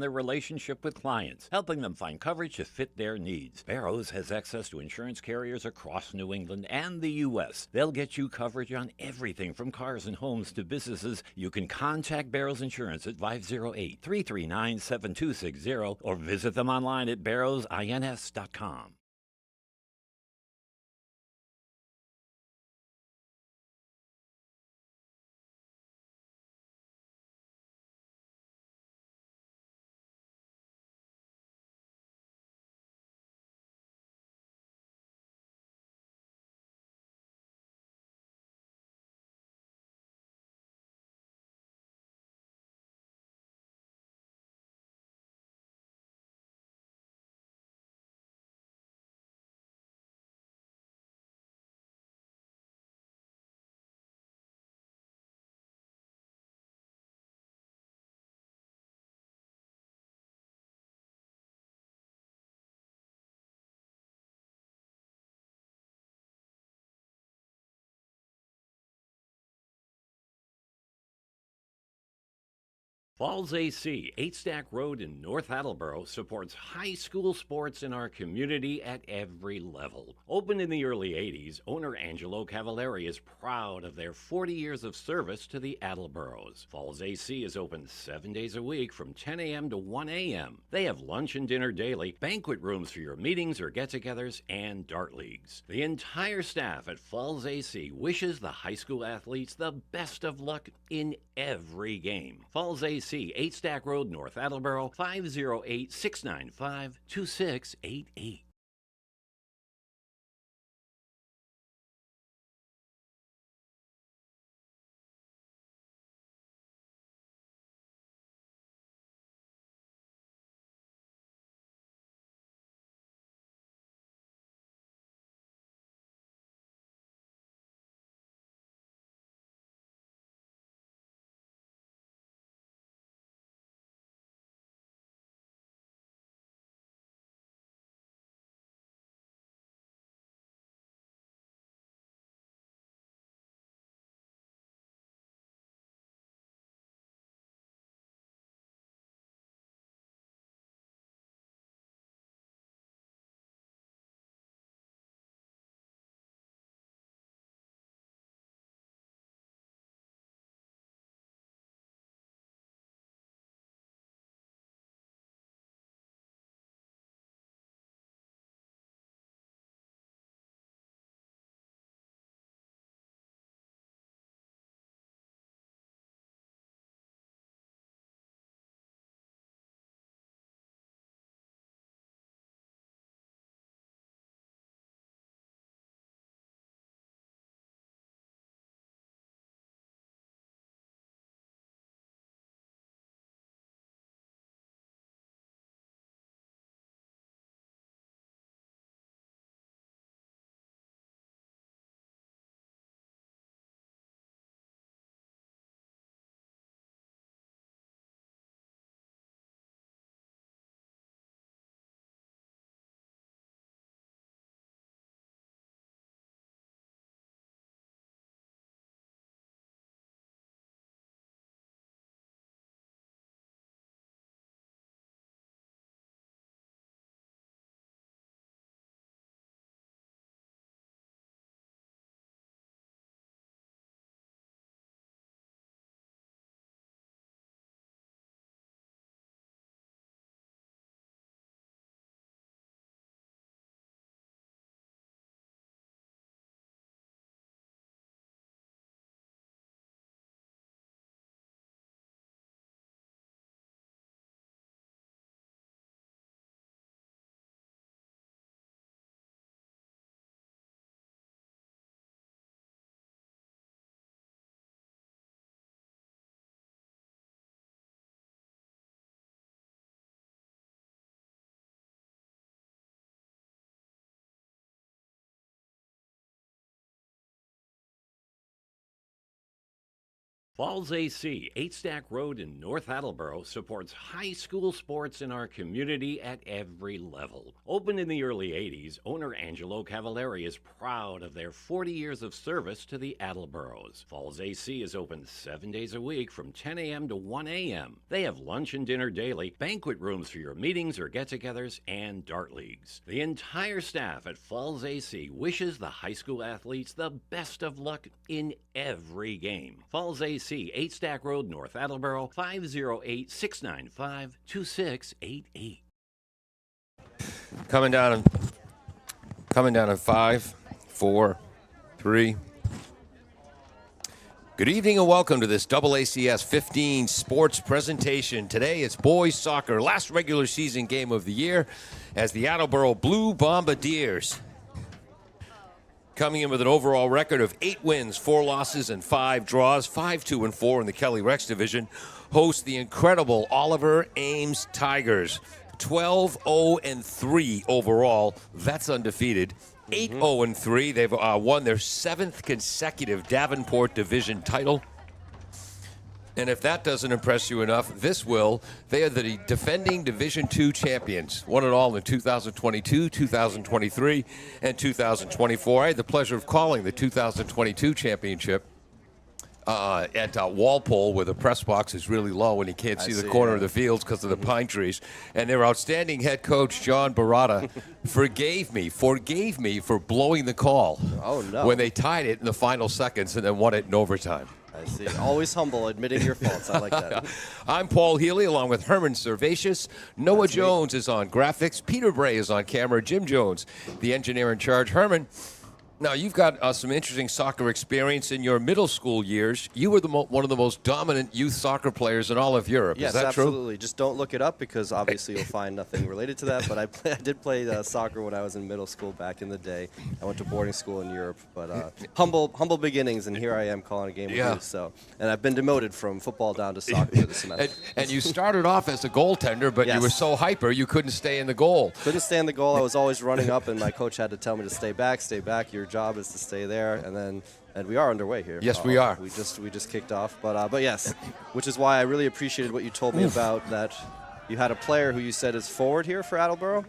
their relationship with clients, helping them find coverage to fit their needs. Barrows has access to insurance carriers across New England and the U.S. They'll get you coverage on everything from cars and homes to businesses. You can contact Barrows Insurance at 508-339-7260 or visit them online at barrowsins.com. Falls AC, 8 Stack Road in North Attleboro, supports high school sports in our community at every level. Opened in the early 80s, owner Angelo Cavallari is proud of their 40 years of service to the Attleboros. Falls AC is open 7 days a week from 10 a.m. to 1 a.m. They have lunch and dinner daily, banquet rooms for your meetings or get-togethers, and dart leagues. The entire staff at Falls AC wishes the high school athletes the best of luck in every game. Falls AC, 8 Stack Road, North Attleboro, 508-695-2688. Falls AC, 8 Stack Road in North Attleboro, supports high school sports in our community at every level. Opened in the early 80s, owner Angelo Cavallari is proud of their 40 years of service to the Attleboros. Falls AC is open 7 days a week from 10 a.m. to 1 a.m. They have lunch and dinner daily, banquet rooms for your meetings or get-togethers, and dart leagues. The entire staff at Falls AC wishes the high school athletes the best of luck in every game. Falls AC, 8 Stack Road, North Attleboro, 508-695-2688. Coming down in 5, 4, 3. Good evening and welcome to this AACS 15 sports presentation. Today it's boys soccer, last regular season game of the year as the Attleboro Blue Bombardiers, coming in with an overall record of 8 wins, 4 losses, and 5 draws, 5-2-4 in the Kelly Rex division, host the incredible Oliver Ames Tigers. 12-0-3 overall. That's undefeated. 8-0-3. They've won their 7th consecutive Davenport division title. And if that doesn't impress you enough, this will. They are the defending Division II champions. Won it all in 2022, 2023, and 2024. I had the pleasure of calling the 2022 championship at Walpole, where the press box is really low and you can't see the corner of the fields because of the pine trees. And their outstanding head coach, John Barata, forgave me for blowing the call when they tied it in the final seconds and then won it in overtime. I see. Always humble, admitting your faults. I like that. I'm Paul Healy, along with Herman Servatius. Noah Jones is on graphics. Peter Bray is on camera. Jim Jones, the engineer in charge. Herman, now you've got some interesting soccer experience in your middle school years. You were one of the most dominant youth soccer players in all of Europe. Yes, is that absolutely. true? Just don't look it up because obviously you'll find nothing related to that. But I did play soccer when I was in middle school back in the day. I went to boarding school in Europe, but humble beginnings, and here I am calling a game with you. So, and I've been demoted from football down to soccer for this semester. And you started off as a goaltender, but you were so hyper you couldn't stay in the goal. Couldn't stay in the goal. I was always running up, and my coach had to tell me to stay back. Your job is to stay there, and we are underway here. Yes, we are. We just kicked off, but yes, which is why I really appreciated what you told me about that. You had a player who you said is forward here for Attleboro.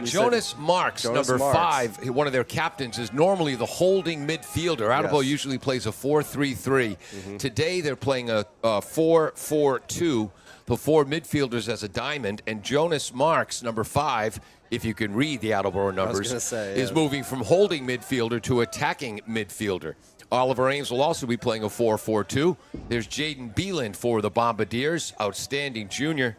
Jonas Marks, number 5, one of their captains, is normally the holding midfielder. Attleboro usually plays a 4-3-3. Today they're playing a 4-4-2. The 4 midfielders as a diamond, and Jonas Marks, number 5, if you can read the Attleboro numbers, is moving from holding midfielder to attacking midfielder. Oliver Ames will also be playing a 4-4-2. There's Jaden Beeland for the Bombardiers, outstanding junior.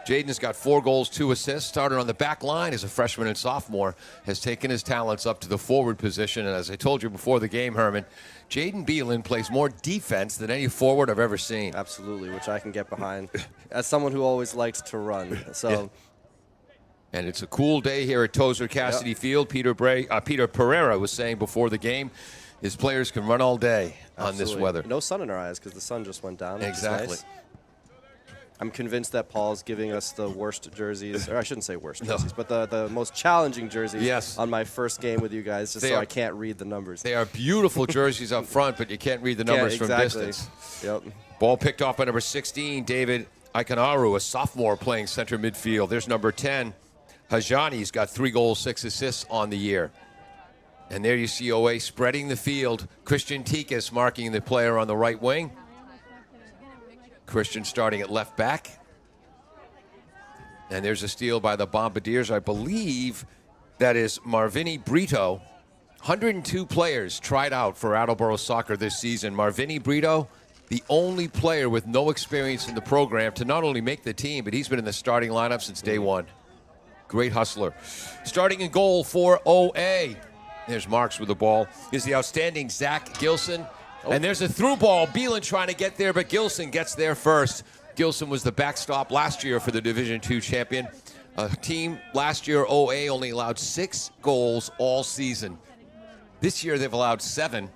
Jaden's got 4 goals, 2 assists. Started on the back line as a freshman and sophomore, has taken his talents up to the forward position. And as I told you before the game, Herman, Jaden Beeland plays more defense than any forward I've ever seen. Absolutely, which I can get behind as someone who always likes to run. So. And it's a cool day here at Tozer Cassidy Field. Peter Pereira was saying before the game, his players can run all day on this weather. No sun in our eyes because the sun just went down. Exactly. Nice. I'm convinced that Paul's giving us the worst jerseys, or I shouldn't say worst jerseys, but the most challenging jerseys on my first game with you guys, just so I can't read the numbers. They are beautiful jerseys up front, but you can't read the numbers from distance. Yep. Ball picked off by number 16, David Ikenaru, a sophomore playing center midfield. There's number 10, Hajani's got 3 goals, 6 assists on the year. And there you see OA spreading the field. Christian Tikas marking the player on the right wing. Christian starting at left back. And there's a steal by the Bombardiers. I believe that is Marvini Brito. 102 players tried out for Attleboro soccer this season. Marvini Brito, the only player with no experience in the program to not only make the team, but he's been in the starting lineup since day one. Great hustler. Starting in goal for OA. There's Marks with the ball. Is the outstanding Zach Gilson. And there's a through ball. Beeland trying to get there, but Gilson gets there first. Gilson was the backstop last year for the Division II champion. A team last year, OA, only allowed 6 goals all season. This year they've allowed 7,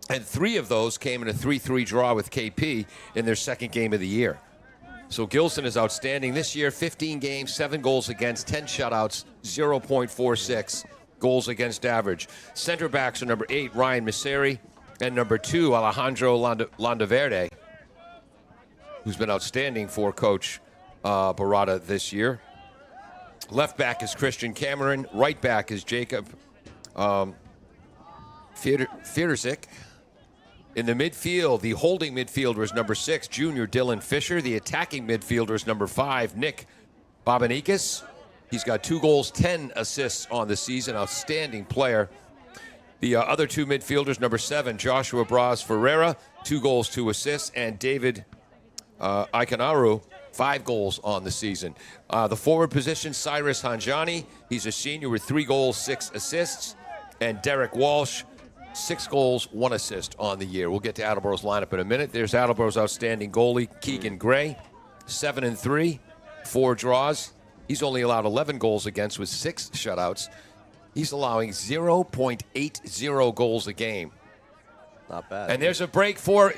and 3 of those came in a 3-3 draw with KP in their second game of the year. So Gilson is outstanding this year. 15 games, 7 goals against, 10 shutouts, 0.46 goals against average. Center backs are number 8, Ryan Misseri, and number 2, Alejandro Landaverde. who's been outstanding for Coach Barada this year. Left back is Christian Cameron. Right back is Jacob Fierzik. In the midfield, the holding midfielder is number 6, junior Dylan Fisher. The attacking midfielder is number 5, Nick Babanikis. He's got 2 goals, 10 assists on the season. Outstanding player. The other 2 midfielders, number 7, Joshua Braz Ferreira, 2 goals, 2 assists, and David Aikanaru, 5 goals on the season. The forward position, Cyrus Hanjani. He's a senior with 3 goals, 6 assists. And Derek Walsh, 6 goals, 1 assist on the year. We'll get to Attleboro's lineup in a minute. There's Attleboro's outstanding goalie, Keegan Gray, 7-3, 4 draws. He's only allowed 11 goals against with 6 shutouts. He's allowing 0.80 goals a game. Not bad. And there's a break for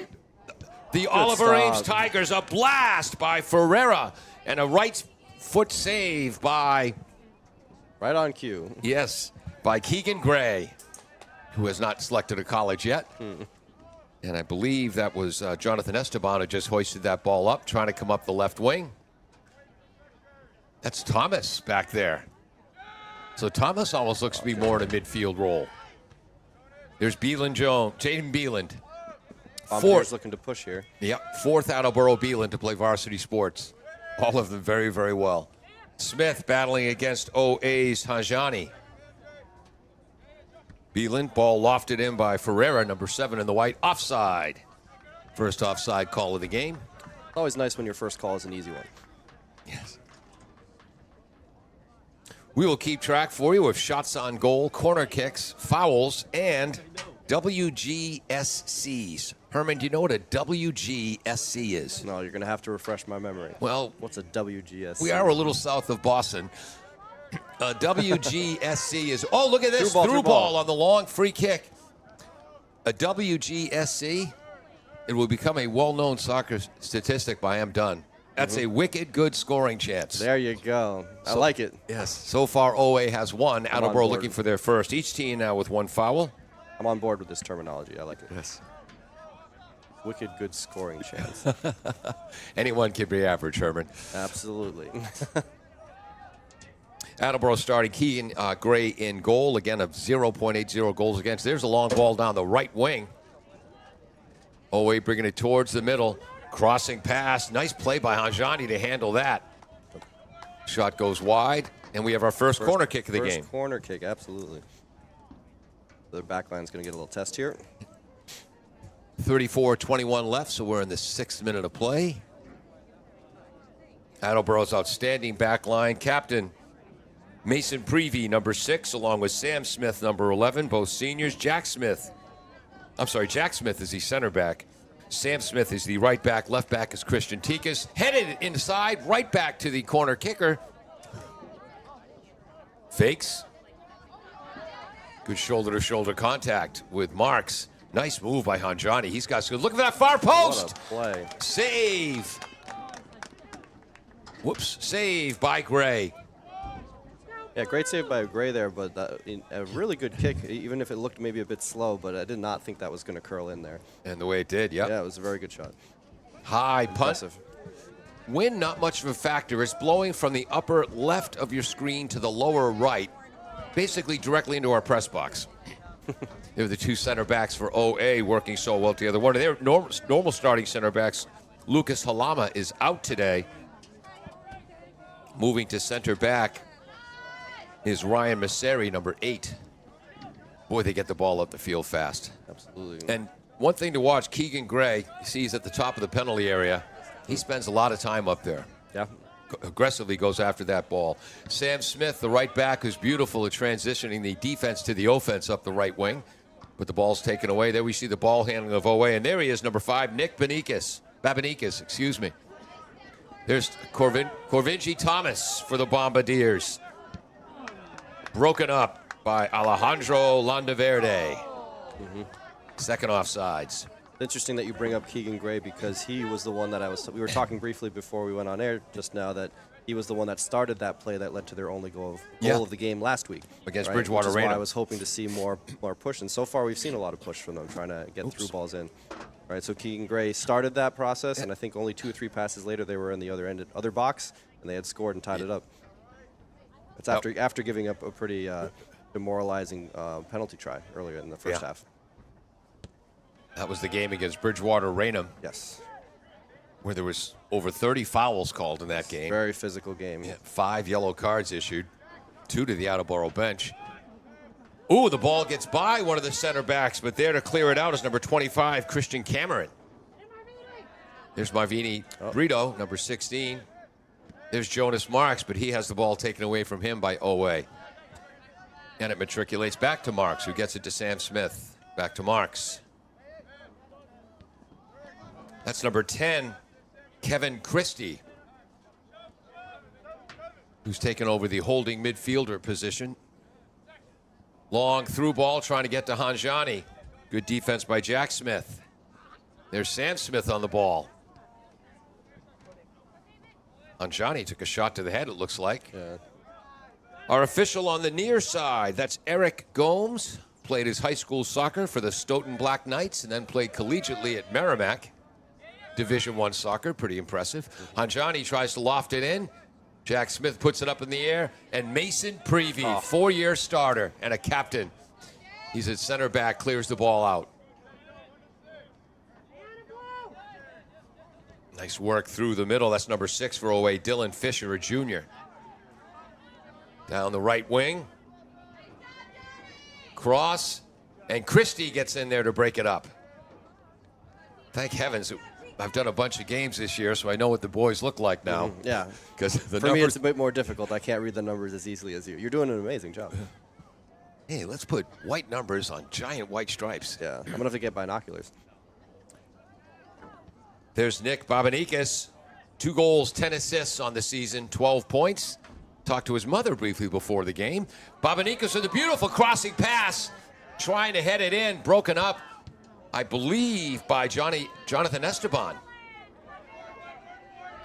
the Oliver Ames Tigers. A blast by Ferreira and a right foot save by... Right on cue. Yes, by Keegan Gray, who has not selected a college yet. And I believe that was Jonathan Esteban who just hoisted that ball up, trying to come up the left wing. That's Thomas back there. So Thomas almost looks to be more in a midfield role. There's Jaden Beeland. Fourth looking to push here. Yep, 4th Attleboro Beeland to play varsity sports. All of them very, very well. Smith battling against OA's Hanjani. Beeland, ball lofted in by Ferreira, number 7 in the white. Offside. First offside call of the game. Always nice when your first call is an easy one. Yes. We will keep track for you of shots on goal, corner kicks, fouls, and WGSCs. Herman, do you know what a WGSC is? No, you're going to have to refresh my memory. Well, what's a WGSC? We are a little south of Boston. WGSC is, oh, look at this, through ball on the long free kick. A WGSC, it will become a well-known soccer statistic by M. Dunn. That's a wicked good scoring chance. There you go. I like it. Yes. So far, OA has 1. Attleboro looking for their first. Each team now with 1 foul. I'm on board with this terminology. I like it. Yes. Wicked good scoring chance. Anyone can be average, Herman. Absolutely. Attleboro starting Keegan Gray in goal. Again, of 0.80 goals against. There's a long ball down the right wing. OA bringing it towards the middle. Crossing pass. Nice play by Hanjani to handle that. Shot goes wide, and we have our first corner kick of the game. First corner kick, absolutely. The back line's going to get a little test here. 34-21 left, so we're in the 6th minute of play. Attleboro's outstanding back line. Captain Mason Prevey, number 6, along with Sam Smith, number 11, both seniors. Jack Smith is the center back. Sam Smith is the right back. Left back is Christian Tikas. Headed inside, right back to the corner kicker. Fakes. Good shoulder-to-shoulder contact with Marks. Nice move by Hanjani. He's got good. Look at that far post. What a play. Save. Whoops. Save by Gray. Yeah, great save by Gray there, but a really good kick, even if it looked maybe a bit slow, but I did not think that was going to curl in there. And the way it did, yep. Yeah, it was a very good shot. High Impressive. punt. Wind, not much of a factor. It's blowing from the upper left of your screen to the lower right, basically directly into our press box. They're the 2 center backs for OA working so well together. One of their normal starting center backs, Lucas Halama, is out today. Moving to center back is Ryan Masseri, number 8. Boy, they get the ball up the field fast. Absolutely. And one thing to watch, Keegan Gray, he's at the top of the penalty area. He spends a lot of time up there. Yeah. Aggressively goes after that ball. Sam Smith, the right back, who's beautiful at transitioning the defense to the offense up the right wing. But the ball's taken away. There we see the ball handling of OA. And there he is, number 5, Nick Babanikis, excuse me. There's Corvinci Thomas for the Bombardiers. Broken up by Alejandro Landaverde. Second offsides. It's interesting that you bring up Keegan Gray because he was the one that we were talking briefly before we went on air just now that he was the one that started that play that led to their only goal of the game last week. Against Bridgewater Which is Raynham. why I was hoping to see more push, and so far we've seen a lot of push from them trying to get through balls in. Right, so Keegan Gray started that process, and I think only 2 or 3 passes later they were in the other box, and they had scored and tied it up. It's after giving up a pretty demoralizing penalty try earlier in the first half. That was the game against Bridgewater Raynham. Yes. Where there was over 30 fouls called in that game. Very physical game. Yeah, 5 yellow cards issued, 2 to the Attleboro bench. Ooh, the ball gets by one of the center backs, but there to clear it out is number 25, Christian Cameron. There's Marvini Brito, number 16. There's Jonas Marks, but he has the ball taken away from him by Owe. And it matriculates back to Marks, who gets it to Sam Smith. Back to Marks. That's number 10, Kevin Christie, who's taken over the holding midfielder position. Long through ball trying to get to Hanjani. Good defense by Jack Smith. There's Sam Smith on the ball. Hanjani took a shot to the head, it looks like. Yeah. Our official on the near side, that's Eric Gomes. Played his high school soccer for the Stoughton Black Knights and then played collegiately at Merrimack. Division I soccer, pretty impressive. Hanjani tries to loft it in. Jack Smith puts it up in the air, and Mason Prevey, 4-year starter and a captain. He's at center back, clears the ball out. Nice work through the middle. That's number 6 for Owe, Dylan Fisher, a junior. Down the right wing. Cross, and Christie gets in there to break it up. Thank heavens. I've done a bunch of games this year, so I know what the boys look like now. Yeah. Because For me, it's a bit more difficult. I can't read the numbers as easily as you. You're doing an amazing job. Hey, let's put white numbers on giant white stripes. Yeah. I'm going to have to get binoculars. There's Nick Babanikis. 2 goals, 10 assists on the season, 12 points. Talked to his mother briefly before the game. Babanikis with a beautiful crossing pass. Trying to head it in. Broken up, I believe, by Jonathan Esteban.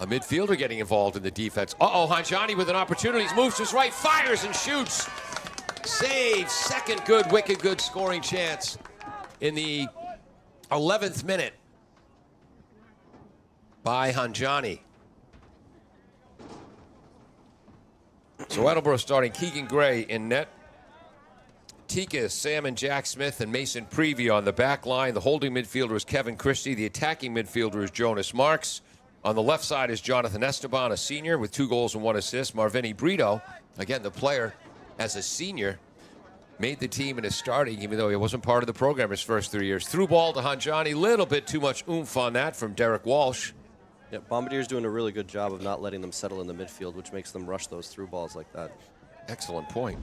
A midfielder getting involved in the defense. Hanjani with an opportunity. Moves to his right, fires and shoots. Saves. Second good, wicked good scoring chance in the 11th minute by Hanjani. So Attleboro starting Keegan Gray in net. Tika, Sam and Jack Smith, and Mason Prevey on the back line. The holding midfielder is Kevin Christie. The attacking midfielder is Jonas Marks. On the left side is Jonathan Esteban, a senior with 2 goals and 1 assist. Marvini Brito, again, the player as a senior, made the team and is starting, even though he wasn't part of the program his first 3 years. Through ball to Hanjani. Little bit too much oomph on that from Derek Walsh. Yeah, Bombardier's doing a really good job of not letting them settle in the midfield, which makes them rush those through balls like that. Excellent point.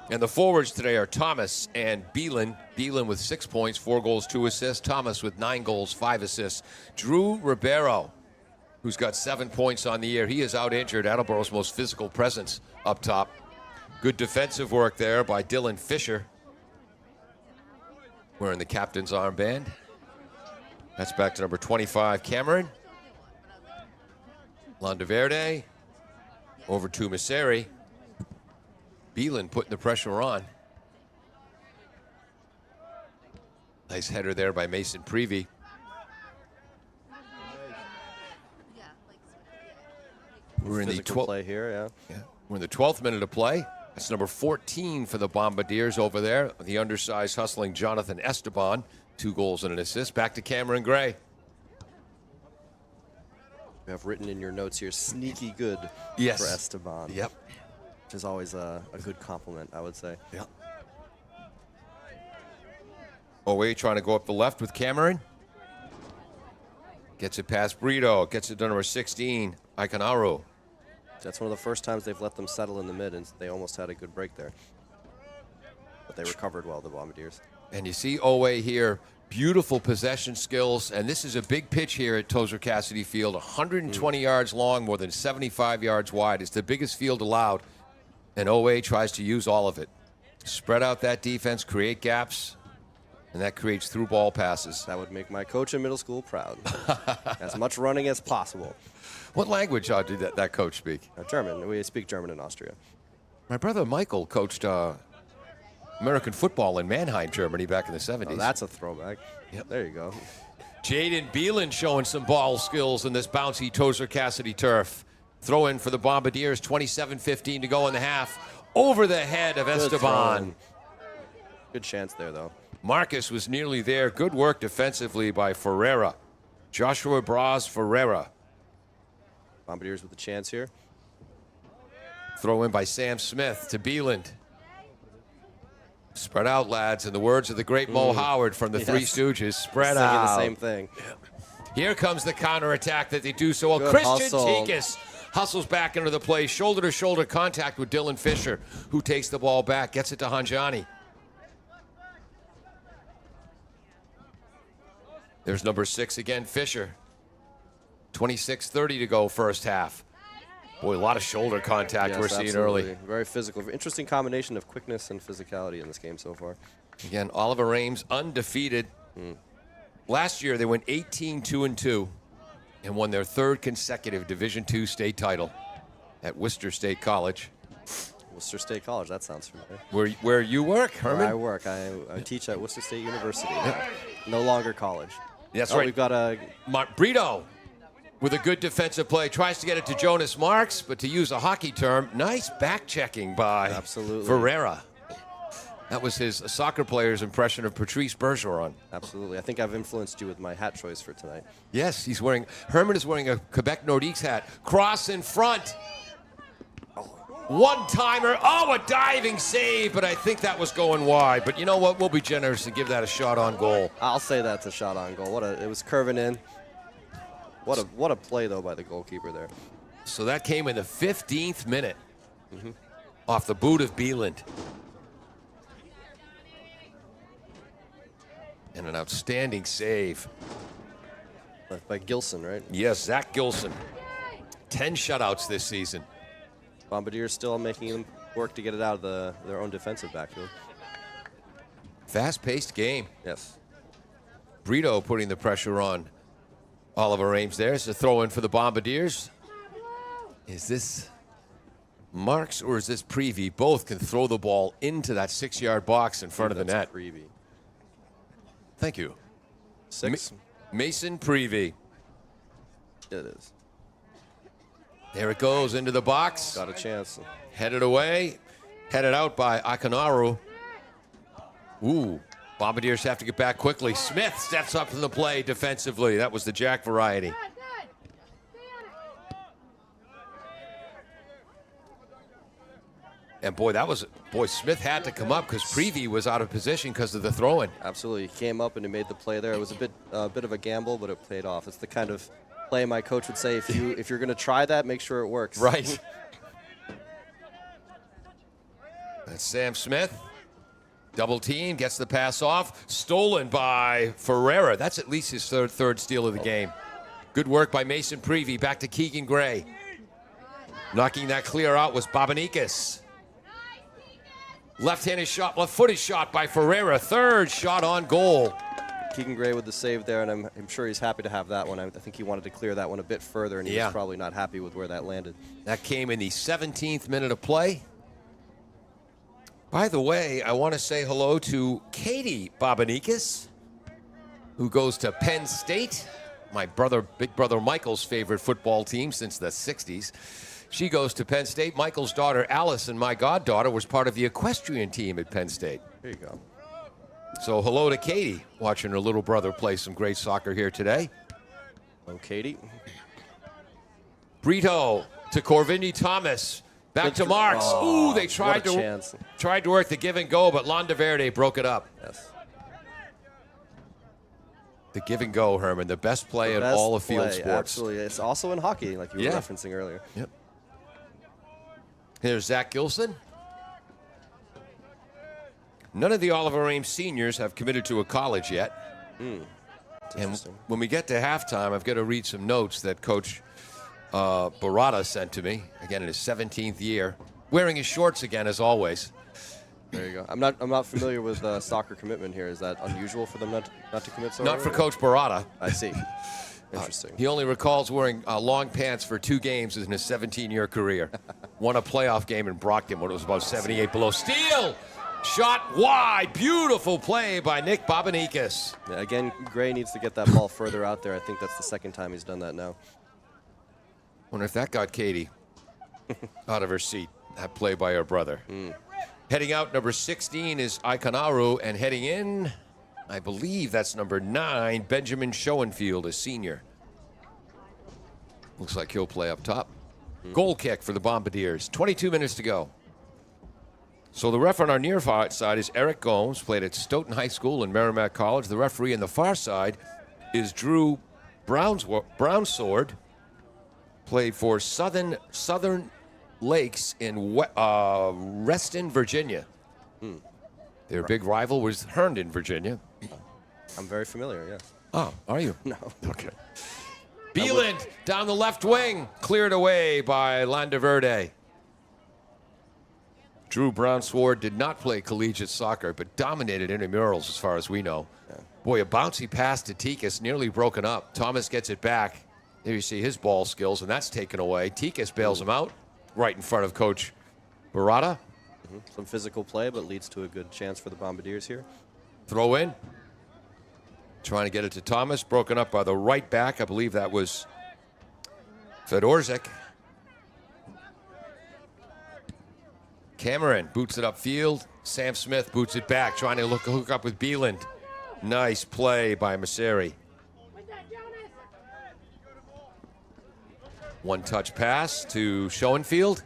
And the forwards today are Thomas and Beelan. Beelan with 6 points, 4 goals, 2 assists. Thomas with 9 goals, 5 assists. Drew Ribeiro, who's got 7 points on the year. He is out injured. Attleboro's most physical presence up top. Good defensive work there by Dylan Fisher, wearing the captain's armband. That's back to number 25, Cameron. Landaverde over to Messeri. Beelan putting the pressure on. Nice header there by Mason Prevey. We're in the 12th play here, yeah. We're in the 12th minute of play. That's number 14 for the Bombardiers over there. The undersized hustling Jonathan Esteban. 2 goals and an assist. Back to Cameron Gray. You have written in your notes here, sneaky good for Esteban. Yep. Which is always a good compliment, I would say. Yep. Owe trying to go up the left with Cameron. Gets it past Brito. Gets it to number 16, Aikanaru. That's one of the first times they've let them settle in the mid, and they almost had a good break there. But they recovered well, the Bombardiers. And you see Owe here, beautiful possession skills, and this is a big pitch here at Tozer Cassidy Field, 120 yards long, more than 75 yards wide. It's the biggest field allowed, and Owe tries to use all of it. Spread out that defense, create gaps, and that creates through ball passes. That would make my coach in middle school proud. As much running as possible. What language did that coach speak? German. We speak German in Austria. My brother Michael coached American football in Mannheim, Germany back in the 70s. Oh, that's a throwback. Yep. There you go. Jaden Beelan showing some ball skills in this bouncy Tozer Cassidy turf. Throw in for the Bombardiers, 27-15 to go in the half. Over the head of Esteban. Good chance there, though. Marcus was nearly there. Good work defensively by Ferreira. Joshua Braz Ferreira. Bombardiers with a chance here. Throw in by Sam Smith to Beeland. Spread out, lads. In the words of the great Mo Howard from the Three Stooges, spread out. The same thing. Here comes the counterattack that they do so well. Good Christian hustle. Tikas hustles back into the play. Shoulder-to-shoulder contact with Dylan Fisher, who takes the ball back, gets it to Hanjani. There's number 6 again, Fisher. 26:30 to go first half. Boy, a lot of shoulder contact we're seeing early. Very physical. Interesting combination of quickness and physicality in this game so far. Again, Oliver Ames undefeated. Last year, they went 18-2-2 and won their 3rd consecutive Division II state title at Worcester State College. Worcester State College, that sounds familiar. Where you work, Herman? Where I work. I teach at Worcester State University. No longer college. That's right. We've got a... Brito with a good defensive play. Tries to get it to Jonas Marks, but to use a hockey term, nice back-checking by Ferreira. That was his soccer player's impression of Patrice Bergeron. Absolutely. I think I've influenced you with my hat choice for tonight. Yes, Herman is wearing a Quebec Nordiques hat. Cross in front. One-timer. Oh, a diving save, but I think that was going wide. But you know what? We'll be generous and give that a shot on goal. I'll say that's a shot on goal. It was curving in. What a play, though, by the goalkeeper there. So that came in the 15th minute off the boot of Beeland. And an outstanding save. By Gilson, right? Yes, Zach Gilson. 10 shutouts this season. Bombardiers still making them work to get it out of their own defensive backfield. Fast-paced game. Yes. Brito putting the pressure on Oliver Ames there. It's a throw-in for the Bombardiers. Is this Marks or is this Prevey? Both can throw the ball into that 6-yard box in front of the net. Prevey. Thank you. 6. Mason Prevey. It is. There it goes into the box. Got a chance. Headed away. Headed out by Akanaru. Ooh. Bombardiers have to get back quickly. Smith steps up in the play defensively. That was the Jack variety. And boy, Smith had to come up because Prevey was out of position because of the throw-in. Absolutely. He came up and he made the play there. It was a bit of a gamble, but it paid off. It's the kind of play my coach would say, if you're going to try that, make sure it works. Right. That's Sam Smith. Double team, gets the pass off. Stolen by Ferreira. That's at least his third steal of the game. Good work by Mason Prevey. Back to Keegan Gray. Knocking that clear out was Babanikis. Left-handed shot, left-footed shot by Ferreira. Third shot on goal. Keegan Gray with the save there, and I'm sure he's happy to have that one. I think he wanted to clear that one a bit further, and he was probably not happy with where that landed. That came in the 17th minute of play. By the way, I want to say hello to Katie Babanikis, who goes to Penn State, my big brother Michael's favorite football team since the 60s. She goes to Penn State. Michael's daughter, Allison, my goddaughter, was part of the equestrian team at Penn State. There you go. So hello to Katie, watching her little brother play some great soccer here today. Hello, Katie. Brito to Corvinny Thomas. Back to Marks. Ooh, they tried to work the give and go, but Landaverde broke it up. Yes. The give and go, Herman, the best play in all of field sports. Absolutely. It's also in hockey, like you were referencing earlier. Yep. Here's Zach Gilson. None of the Oliver Ames seniors have committed to a college yet. And when we get to halftime, I've got to read some notes that Coach Barada sent to me, again in his 17th year, wearing his shorts again as always. There you go. I'm not familiar with soccer commitment here. Is that unusual for them not to commit so Not early? for Coach Barada. I see. Interesting. He only recalls wearing long pants for 2 games in his 17-year career. Won a playoff game in Brockton when it was about 78 below. Steal! Shot wide. Beautiful play by Nick Babanikis. Yeah, again, Gray needs to get that ball further out there. I think that's the second time he's done that now. Wonder if that got Katie out of her seat. That play by her brother. Heading out, number 16 is Aikanaru, and heading in, I believe that's number 9, Benjamin Schoenfield, a senior. Looks like he'll play up top. Goal kick for the Bombardiers. 22 minutes to go. So the ref on our near far side is Eric Gomes, played at Stoughton High School and Merrimack College. The referee on the far side is Drew Brownsword, played for Southern Lakes in Reston, Virginia. Their big rival was Herndon, Virginia. I'm very familiar, yes. Oh, are you? No. Okay. Bieland down the left wing, cleared away by Landaverde. Drew Brownsword did not play collegiate soccer, but dominated intramurals as far as we know. Yeah. Boy, a bouncy pass to Tikas, nearly broken up. Thomas gets it back. There you see his ball skills, and that's taken away. Tikas bails him out right in front of Coach Barada. Some physical play, but leads to a good chance for the Bombardiers here. Throw in. Trying to get it to Thomas. Broken up by the right back. I believe that was Fedorczyk. Cameron boots it upfield. Sam Smith boots it back, trying to hook up with Bieland. Nice play by Masseri. One touch pass to Schoenfield.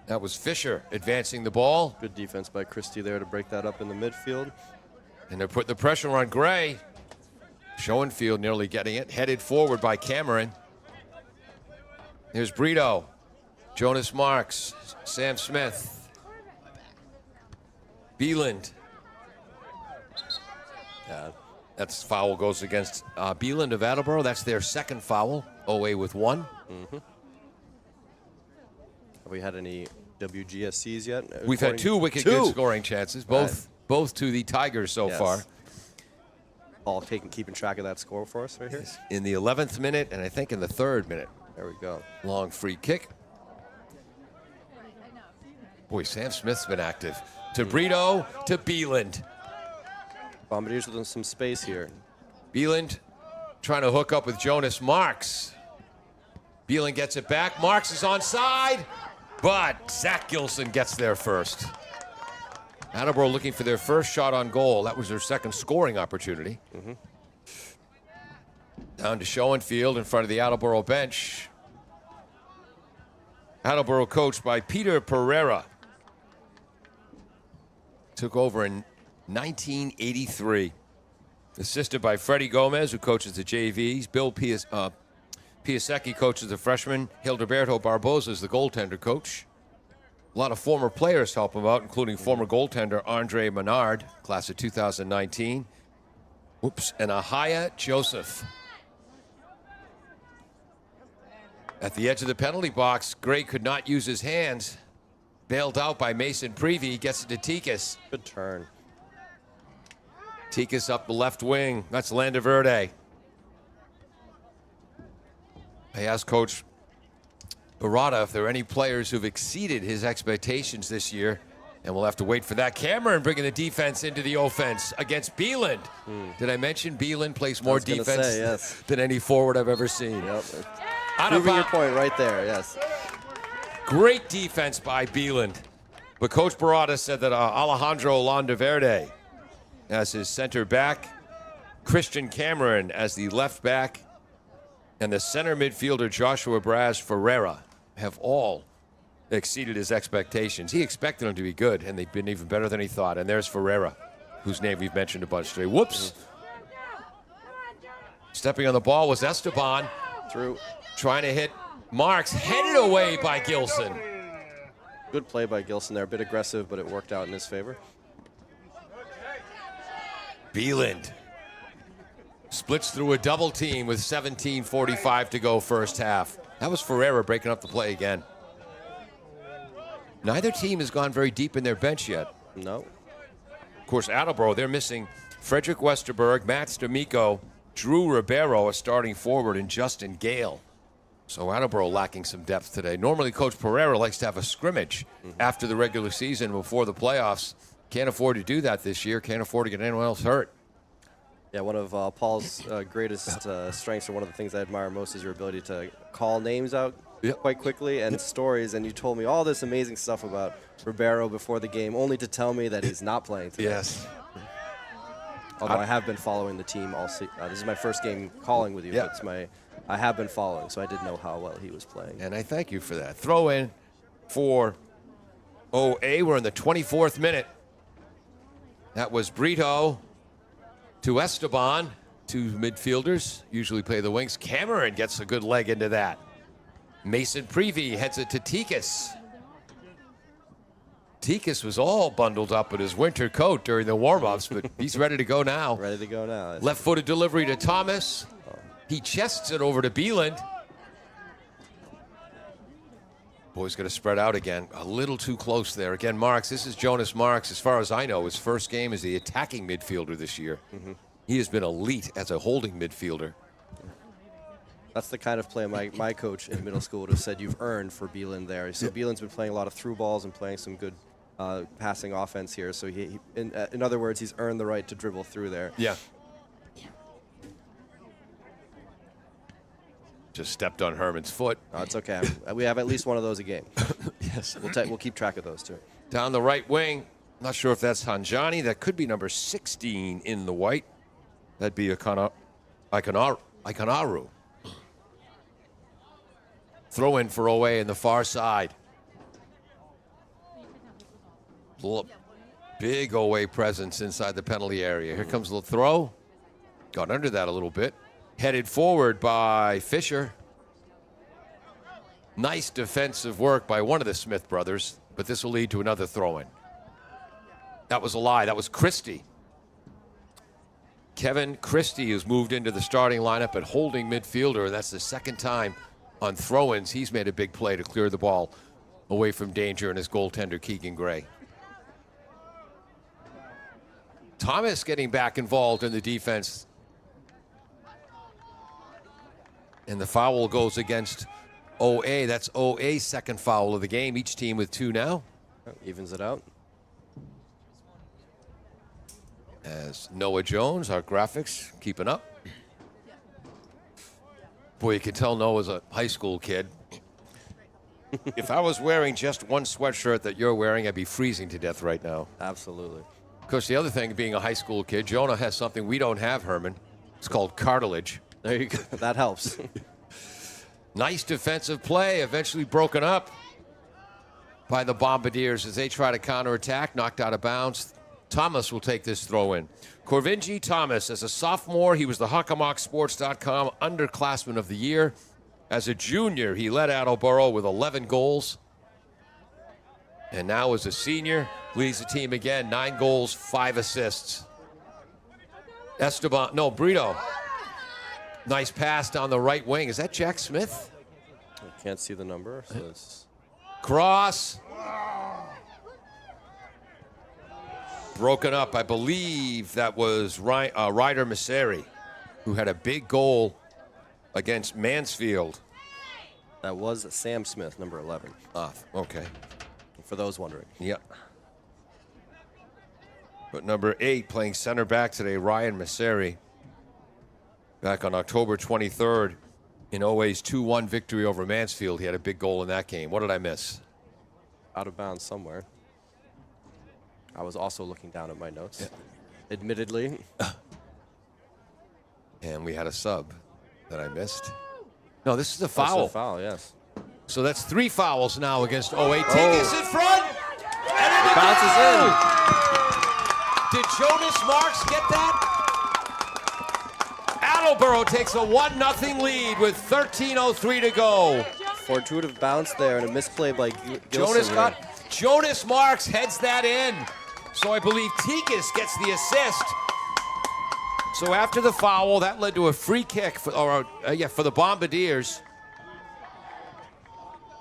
That was Fisher advancing the ball. Good defense by Christie there to break that up in the midfield. And they're putting the pressure on Gray. Schoenfield nearly getting it. Headed forward by Cameron. Here's Brito. Jonas Marks. Sam Smith. Bieland. That's foul goes against Bieland of Attleboro. That's their second foul. OA with one. Have we had any WGSCs yet? We've had two wicked good scoring chances, both to the Tigers so far. Ball keeping track of that score for us right here. In the 11th minute, and I think in the 3rd minute. There we go. Long free kick. Boy, Sam Smith's been active. To Brito, to Bieland. Bombardiers with some space here. Bieland trying to hook up with Jonas Marks. Bieland gets it back. Marks is onside, but Zach Gilson gets there first. Attleboro looking for their first shot on goal. That was their second scoring opportunity. Down to Schoenfield in front of the Attleboro bench. Attleboro coached by Peter Pereira. Took over in 1983. Assisted by Freddie Gomez, who coaches the JVs. Bill Piasecki coaches the freshman. Hildeberto Barbosa is the goaltender coach. A lot of former players help him out, including former goaltender Andre Menard, class of 2019. And Ahaya Joseph. At the edge of the penalty box, Gray could not use his hands. Bailed out by Mason Prevey. Gets it to Tikas. Good turn. Tikas up the left wing. That's Landaverde. I asked Coach Barada if there are any players who've exceeded his expectations this year, and we'll have to wait for that. Cameron bringing the defense into the offense against Bieland. Did I mention Bieland plays more defense than any forward I've ever seen? Yep. Proving your point right there, yes. Great defense by Bieland. But Coach Barada said that Alejandro Landaverde as his center back, Christian Cameron as the left back, and the center midfielder Joshua Braz Ferreira have all exceeded his expectations. He expected them to be good, and they've been even better than he thought. And there's Ferreira, whose name we've mentioned a bunch today. Whoops. Stepping on the ball was Esteban. Through. Trying to hit Marks. Headed away by Gilson. Good play by Gilson there. A bit aggressive, but it worked out in his favor. Bieland splits through a double team with 17:45 to go first half. That was Ferreira breaking up the play again. Neither team has gone very deep in their bench yet. No. Of course, Attleboro, they're missing Frederick Westerberg, Matt Stamico, Drew Ribeiro, a starting forward, and Justin Gale. So Attleboro lacking some depth today. Normally, Coach Pereira likes to have a scrimmage after the regular season before the playoffs. Can't afford to do that this year. Can't afford to get anyone else hurt. Yeah, one of Paul's greatest strengths, or one of the things I admire most, is your ability to call names out quite quickly and stories. And you told me all this amazing stuff about Ribeiro before the game, only to tell me that he's not playing today. Yes. Although I have been following the team all season. This is my first game calling with you. Yeah. But I have been following, so I did know how well he was playing. And I thank you for that. Throw in for OA. We're in the 24th minute. That was Brito to Esteban, two midfielders, usually play the wings. Cameron gets a good leg into that. Mason Prevey heads it to Tikas. Tikas was all bundled up in his winter coat during the warm-ups, but he's ready to go now. Ready to go now. Left-footed delivery to Thomas. He chests it over to Beeland. Boy's going to spread out again. A little too close there. Again, Marks, this is Jonas Marks. As far as I know, his first game as the attacking midfielder this year. He has been elite as a holding midfielder. That's the kind of play my coach in middle school would have said you've earned for Beeland there. So Beeland's been playing a lot of through balls and playing some good passing offense here. So in other words, he's earned the right to dribble through there. Yeah. Just stepped on Herman's foot. Oh, it's okay. We have at least one of those a game. Yes. We'll keep track of those too. Down the right wing. Not sure if that's Hanjani. That could be number 16 in the white. That'd be Ikanaru. Throw in for OA in the far side. Big OA presence inside the penalty area. Here comes the throw. Got under that a little bit. Headed forward by Fisher. Nice defensive work by one of the Smith brothers, but this will lead to another throw-in. That was a lie. That was Christie. Kevin Christie has moved into the starting lineup at holding midfielder, and that's the second time on throw-ins he's made a big play to clear the ball away from danger, and his goaltender, Keegan Gray. Thomas getting back involved in the defense. And the foul goes against OA. That's OA's second foul of the game. Each team with two now. Evens it out. As Noah Jones, our graphics, keeping up. Boy, you can tell Noah's a high school kid. If I was wearing just one sweatshirt that you're wearing, I'd be freezing to death right now. Absolutely. Of course, the other thing, being a high school kid, Jonah has something we don't have, Herman. It's called cartilage. There you go. That helps. Nice defensive play, eventually broken up by the Bombardiers as they try to counterattack, knocked out of bounds. Thomas will take this throw in. Corvinji Thomas, as a sophomore, he was the HockamockSports.com underclassman of the year. As a junior, he led Attleboro with 11 goals. And now as a senior, leads the team again, 9 goals, 5 assists. Brito. Nice pass down the right wing. Is that Jack Smith? I can't see the number. So it's Cross. Broken up. I believe that was Ryder Messeri, who had a big goal against Mansfield. That was Sam Smith, number 11. Ah, okay. For those wondering. Yep. But number 8 playing center back today, Ryan Messeri. Back on October 23rd in OA's 2-1 victory over Mansfield. He had a big goal in that game. What did I miss? Out of bounds somewhere. I was also looking down at my notes, admittedly. And we had a sub that I missed. No, this is a foul. That's a foul, yes. So that's 3 fouls now against OA. Tigas in front. And It bounces in. Did Jonas Marks get that? Attleboro takes a 1-0 lead with 13:03 to go. Fortuitous bounce there and a misplay by Gilson. Jonas Marks heads that in. So I believe Tikas gets the assist. So after the foul, that led to a free kick for the Bombardiers.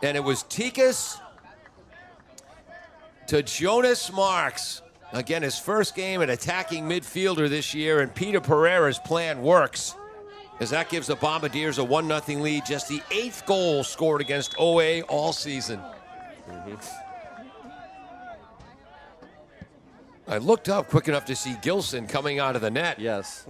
And it was Tikas to Jonas Marks. Again, his first game at attacking midfielder this year, and Peter Pereira's plan works. as that gives the Bombardiers a 1-0 lead. Just the 8th goal scored against OA all season. I looked up quick enough to see Gilson coming out of the net. Yes.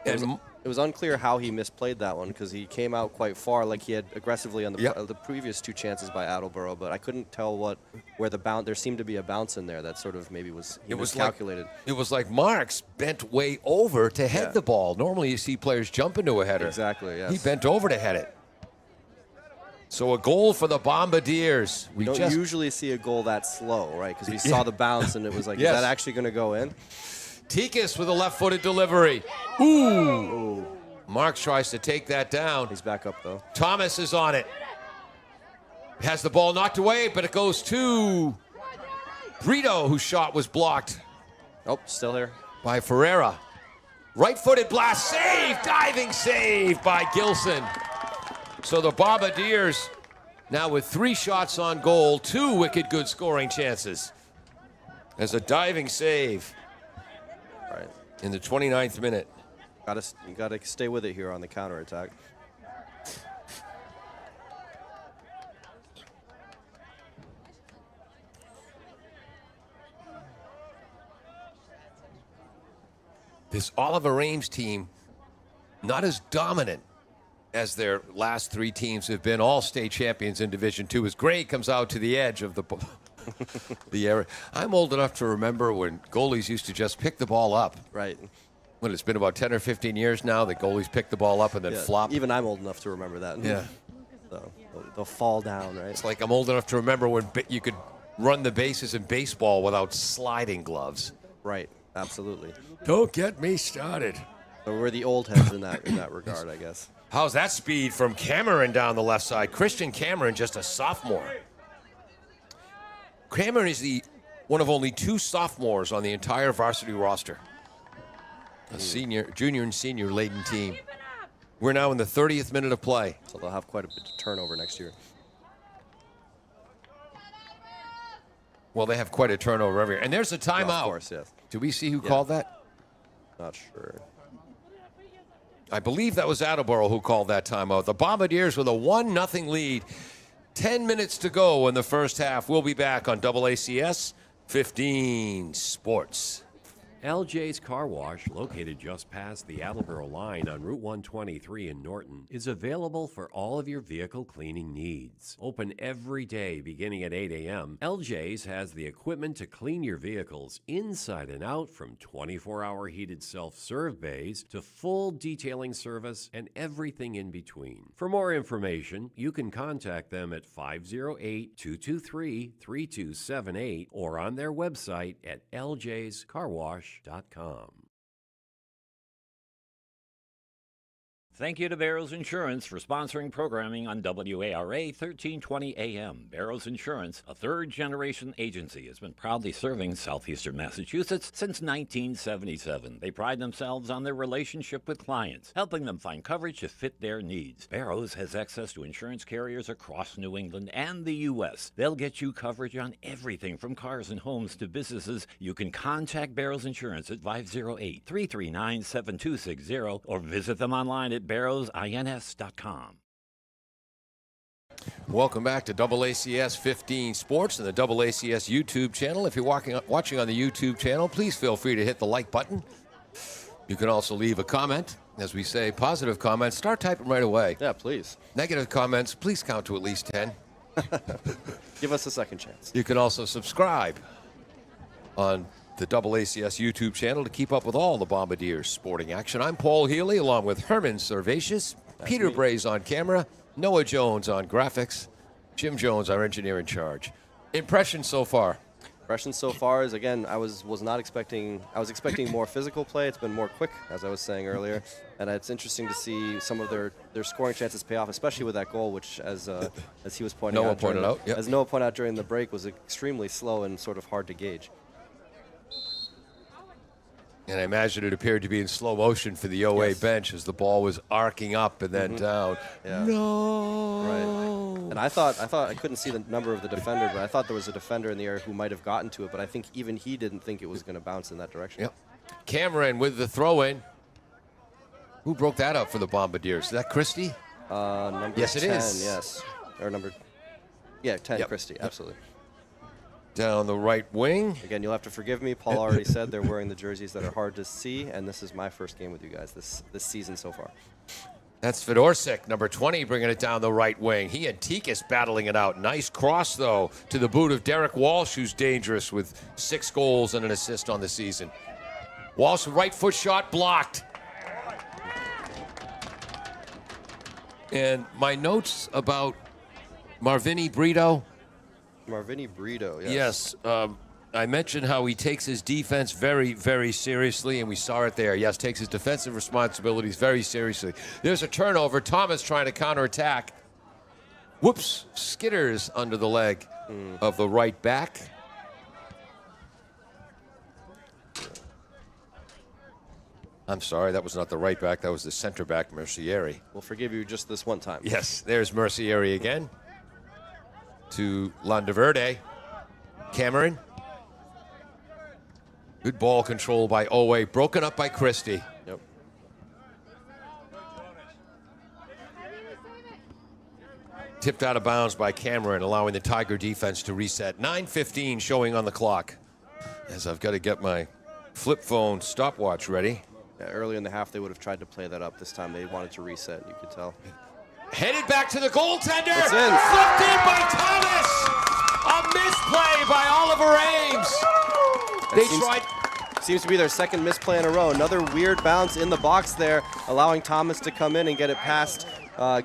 And It was unclear how he misplayed that one because he came out quite far, like he had aggressively on the previous 2 chances by Attleboro, but I couldn't tell where the bounce. There seemed to be a bounce in there that sort of maybe was miscalculated. It was like Marks bent way over to head the ball. Normally you see players jump into a header. Exactly. Yes. He bent over to head it. So a goal for the Bombardiers. We don't usually see a goal that slow, right? Because we saw the bounce and it was like, is that actually going to go in? Tikas with a left-footed delivery. Ooh. Marks tries to take that down. He's back up, though. Thomas is on it. Has the ball knocked away, but it goes to Brito, whose shot was blocked. Oh, still here. By Ferreira. Right-footed blast, save, diving save by Gilson. So the Bombardiers now with 3 shots on goal, 2 wicked good scoring chances. As a diving save. Right. In the 29th minute. You gotta stay with it here on the counterattack. This Oliver Ames team, not as dominant as their last 3 teams have been, all state champions in Division II, as Gray comes out to the edge of the area. I'm old enough to remember when goalies used to just pick the ball up. Right. When it's been about 10 or 15 years now that goalies pick the ball up and then flop. Even I'm old enough to remember that. Yeah. So they'll fall down, right? It's like I'm old enough to remember when you could run the bases in baseball without sliding gloves. Right. Absolutely. Don't get me started. So we're the old heads in that regard, I guess. How's that speed from Cameron down the left side? Christian Cameron, just a sophomore. Cameron is one of only 2 sophomores on the entire varsity roster. A junior and senior laden team. We're now in the 30th minute of play. So they'll have quite a bit of turnover next year. Well, they have quite a turnover every year. And there's a timeout. Well, of course, yes. Do we see who called that? Not sure. I believe that was Attleboro who called that timeout. The Bombardiers with a 1-0 lead. 10 minutes to go in the first half. We'll be back on AACS 15 Sports. LJ's Car Wash, located just past the Attleboro line on Route 123 in Norton, is available for all of your vehicle cleaning needs. Open every day beginning at 8 a.m., LJ's has the equipment to clean your vehicles inside and out, from 24-hour heated self-serve bays to full detailing service and everything in between. For more information, you can contact them at 508-223-3278 or on their website at ljscarwash.com. Thank you to Barrows Insurance for sponsoring programming on WARA 1320 AM. Barrows Insurance, a third-generation agency, has been proudly serving southeastern Massachusetts since 1977. They pride themselves on their relationship with clients, helping them find coverage to fit their needs. Barrows has access to insurance carriers across New England and the U.S. They'll get you coverage on everything from cars and homes to businesses. You can contact Barrows Insurance at 508-339-7260 or visit them online at barrowsins.com. Welcome back to AACS 15 Sports and the AACS YouTube channel. If you're watching on the YouTube channel, please feel free to hit the like button. You can also leave a comment. As we say, positive comments, start typing right away. Yeah, please. Negative comments, please count to at least 10. Give us a second chance. You can also subscribe on the AACS YouTube channel to keep up with all the Bombardiers sporting action. I'm Paul Healy, along with Herman Servatius, Peter Braze on camera, Noah Jones on graphics, Jim Jones, our engineer in charge. Impressions so far? Impressions so far is, again, I was not expecting. I was expecting more physical play. It's been more quick, as I was saying earlier, and it's interesting to see some of their scoring chances pay off, especially with that goal, which, as he was pointing Noah out, pointed out, as Noah pointed out during the break, was extremely slow and sort of hard to gauge. And I imagine it appeared to be in slow motion for the OA bench as the ball was arcing up and then down. Yeah. No. Right. And I thought I couldn't see the number of the defender, but I thought there was a defender in the area who might have gotten to it. But I think even he didn't think it was going to bounce in that direction. Yep. Cameron with the throw-in. Who broke that up for the Bombardiers? Is that Christie? Number Yes, it 10, is. Yes. Or number, 10, Yep. Christie, absolutely. Down the right wing. Again, you'll have to forgive me. Paul already said they're wearing the jerseys that are hard to see, and this is my first game with you guys this season so far. That's Fedorczyk, number 20, bringing it down the right wing. He and Tikas battling it out. Nice cross, though, to the boot of Derek Walsh, who's dangerous with 6 goals and an assist on the season. Walsh, right foot shot blocked. And my notes about Marvini Brito. Marvini Brito, yes. Yes, I mentioned how he takes his defense very, very seriously, and we saw it there. Yes, takes his defensive responsibilities very seriously. There's a turnover. Thomas trying to counterattack. Whoops, skitters under the leg of the right back. I'm sorry, that was not the right back. That was the center back, Mercieri. We'll forgive you just this one time. Yes, there's Mercieri again. To Landaverde. Cameron. Good ball control by Owe. Broken up by Christie. Yep. Tipped out of bounds by Cameron, allowing the Tiger defense to reset. 9:15 showing on the clock. As I've got to get my flip phone stopwatch ready. Yeah, early in the half, they would have tried to play that up. This time, they wanted to reset, you could tell. Headed back to the goaltender. It's in. Flipped in by Thomas. A misplay by Oliver Ames. Seems to be their second misplay in a row. Another weird bounce in the box there, allowing Thomas to come in and get it past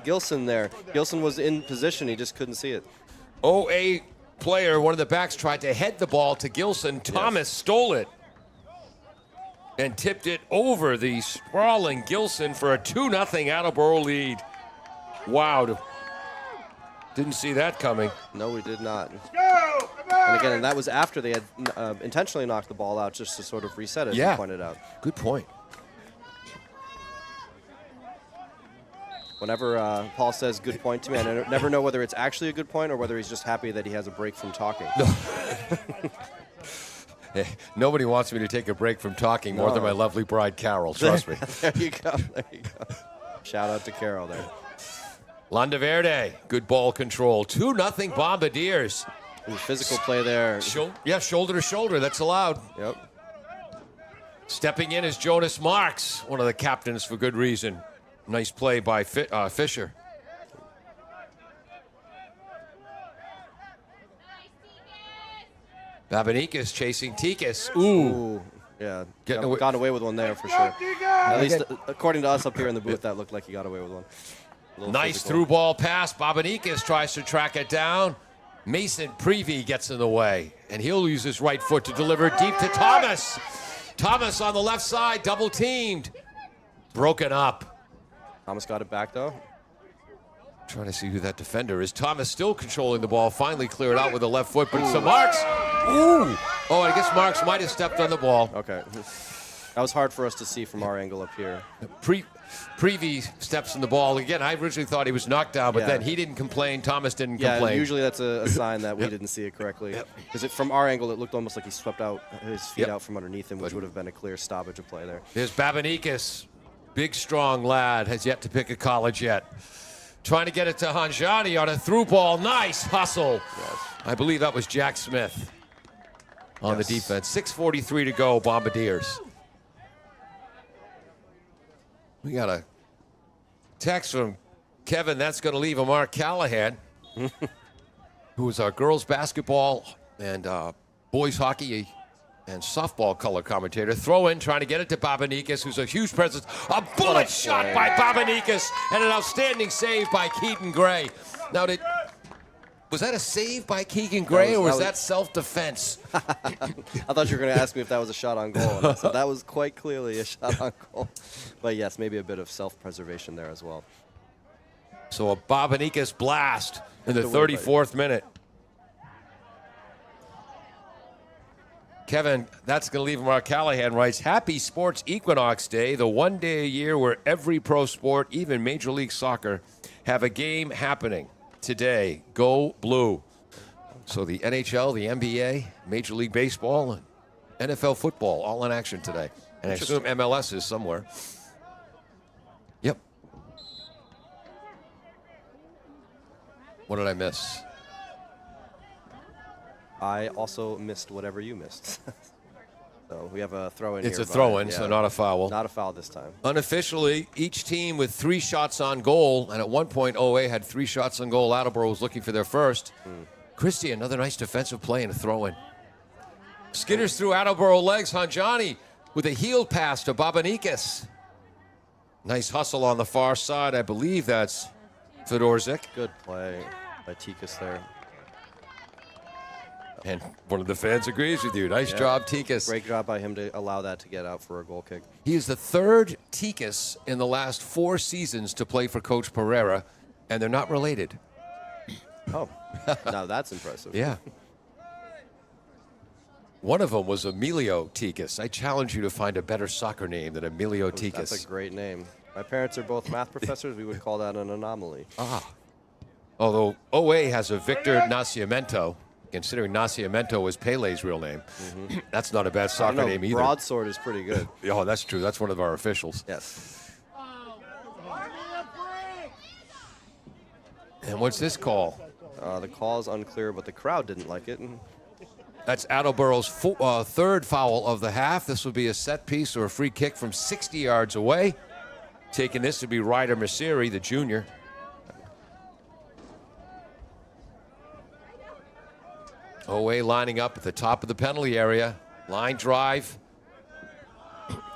Gilson there. Gilson was in position. He just couldn't see it. OA player, one of the backs, tried to head the ball to Gilson. Thomas stole it and tipped it over the sprawling Gilson for a 2-0 Attleboro lead. Wow. Didn't see that coming. No, we did not. And again, that was after they had intentionally knocked the ball out just to sort of reset it, as you pointed out. Good point. Whenever Paul says good point to me, I never know whether it's actually a good point or whether he's just happy that he has a break from talking. Hey, nobody wants me to take a break from talking more than my lovely bride, Carol. Trust me. There you go. There you go. Shout out to Carol there. Landaverde, good ball control. 2-0 Bombardiers. Ooh, physical play there. Shoulder to shoulder. That's allowed. Yep. Stepping in is Jonas Marks, one of the captains for good reason. Nice play by Fisher. Babanikas chasing Tikas. Ooh. Yeah. Got away with one there for sure. At least according to us up here in the booth, that looked like he got away with one. Nice through ball pass. Babanikas tries to track it down. Mason Prevey gets in the way, and he'll use his right foot to deliver deep to Thomas. Thomas on the left side, double teamed. Broken up. Thomas got it back, though. Trying to see who that defender is. Thomas still controlling the ball. Finally cleared out with the left foot, but it's to Marks. Ooh. Oh, I guess Marks might have stepped on the ball. Okay. That was hard for us to see from our angle up here. Prevey steps in the ball. Again, I originally thought he was knocked down, but then he didn't complain. Thomas didn't complain. Yeah, usually that's a sign that we didn't see it correctly. Because from our angle, it looked almost like he swept out his feet out from underneath him, which would have been a clear stoppage of play there. There's Babanikas. Big, strong lad. Has yet to pick a college yet. Trying to get it to Hanjani on a through ball. Nice hustle. Yes. I believe that was Jack Smith on the defense. 6:43 to go, Bombardiers. We got a text from Kevin. That's going to leave a Mark Callahan, who is our girls basketball and boys hockey and softball color commentator. Throw in, trying to get it to Babanikas, who's a huge presence. A bullet shot by Babanikas and an outstanding save by Keaton Gray. Now, was that a save by Keegan Gray, or was that self-defense? I thought you were going to ask me if that was a shot on goal. And I said that was quite clearly a shot on goal. But yes, maybe a bit of self-preservation there as well. So a Babanikas blast in the 34th minute. Kevin, that's going to leave Mark Callahan writes, Happy Sports Equinox Day, the one day a year where every pro sport, even Major League Soccer, have a game happening. Today, go blue. So the NHL, the NBA, Major League Baseball, and NFL football all in action today. And I assume MLS is somewhere. What did I miss? I also missed whatever you missed. So we have a throw-in It's here. a throw-in, so not a foul. Not a foul this time. Unofficially, each team with 3 shots on goal, and at one point, OA had 3 shots on goal. Attleboro was looking for their first. Christie, another nice defensive play and a throw-in. Skitters through Attleboro legs. Hanjani with a heel pass to Babanikis. Nice hustle on the far side. I believe that's Fedorzik. Good play by Tikas there. And one of the fans agrees with you. Nice job, Tikas. Great job by him to allow that to get out for a goal kick. He is the 3rd Tikas in the last 4 seasons to play for Coach Pereira, and they're not related. Oh, now that's impressive. Yeah. One of them was Emilio Tikas. I challenge you to find a better soccer name than Emilio Tikas. That's a great name. My parents are both math professors. We would call that an anomaly. Although OA has a Victor Nascimento, considering Nascimento was Pele's real name. That's not a bad soccer name either. Broadsword is pretty good. Oh, that's true. That's one of our officials. Yes. And what's this call? The call is unclear, but the crowd didn't like it. That's Attleboro's 3rd foul of the half. This will be a set piece or a free kick from 60 yards away. Taking this to be Ryder Masiri, the junior. OA lining up at the top of the penalty area. Line drive.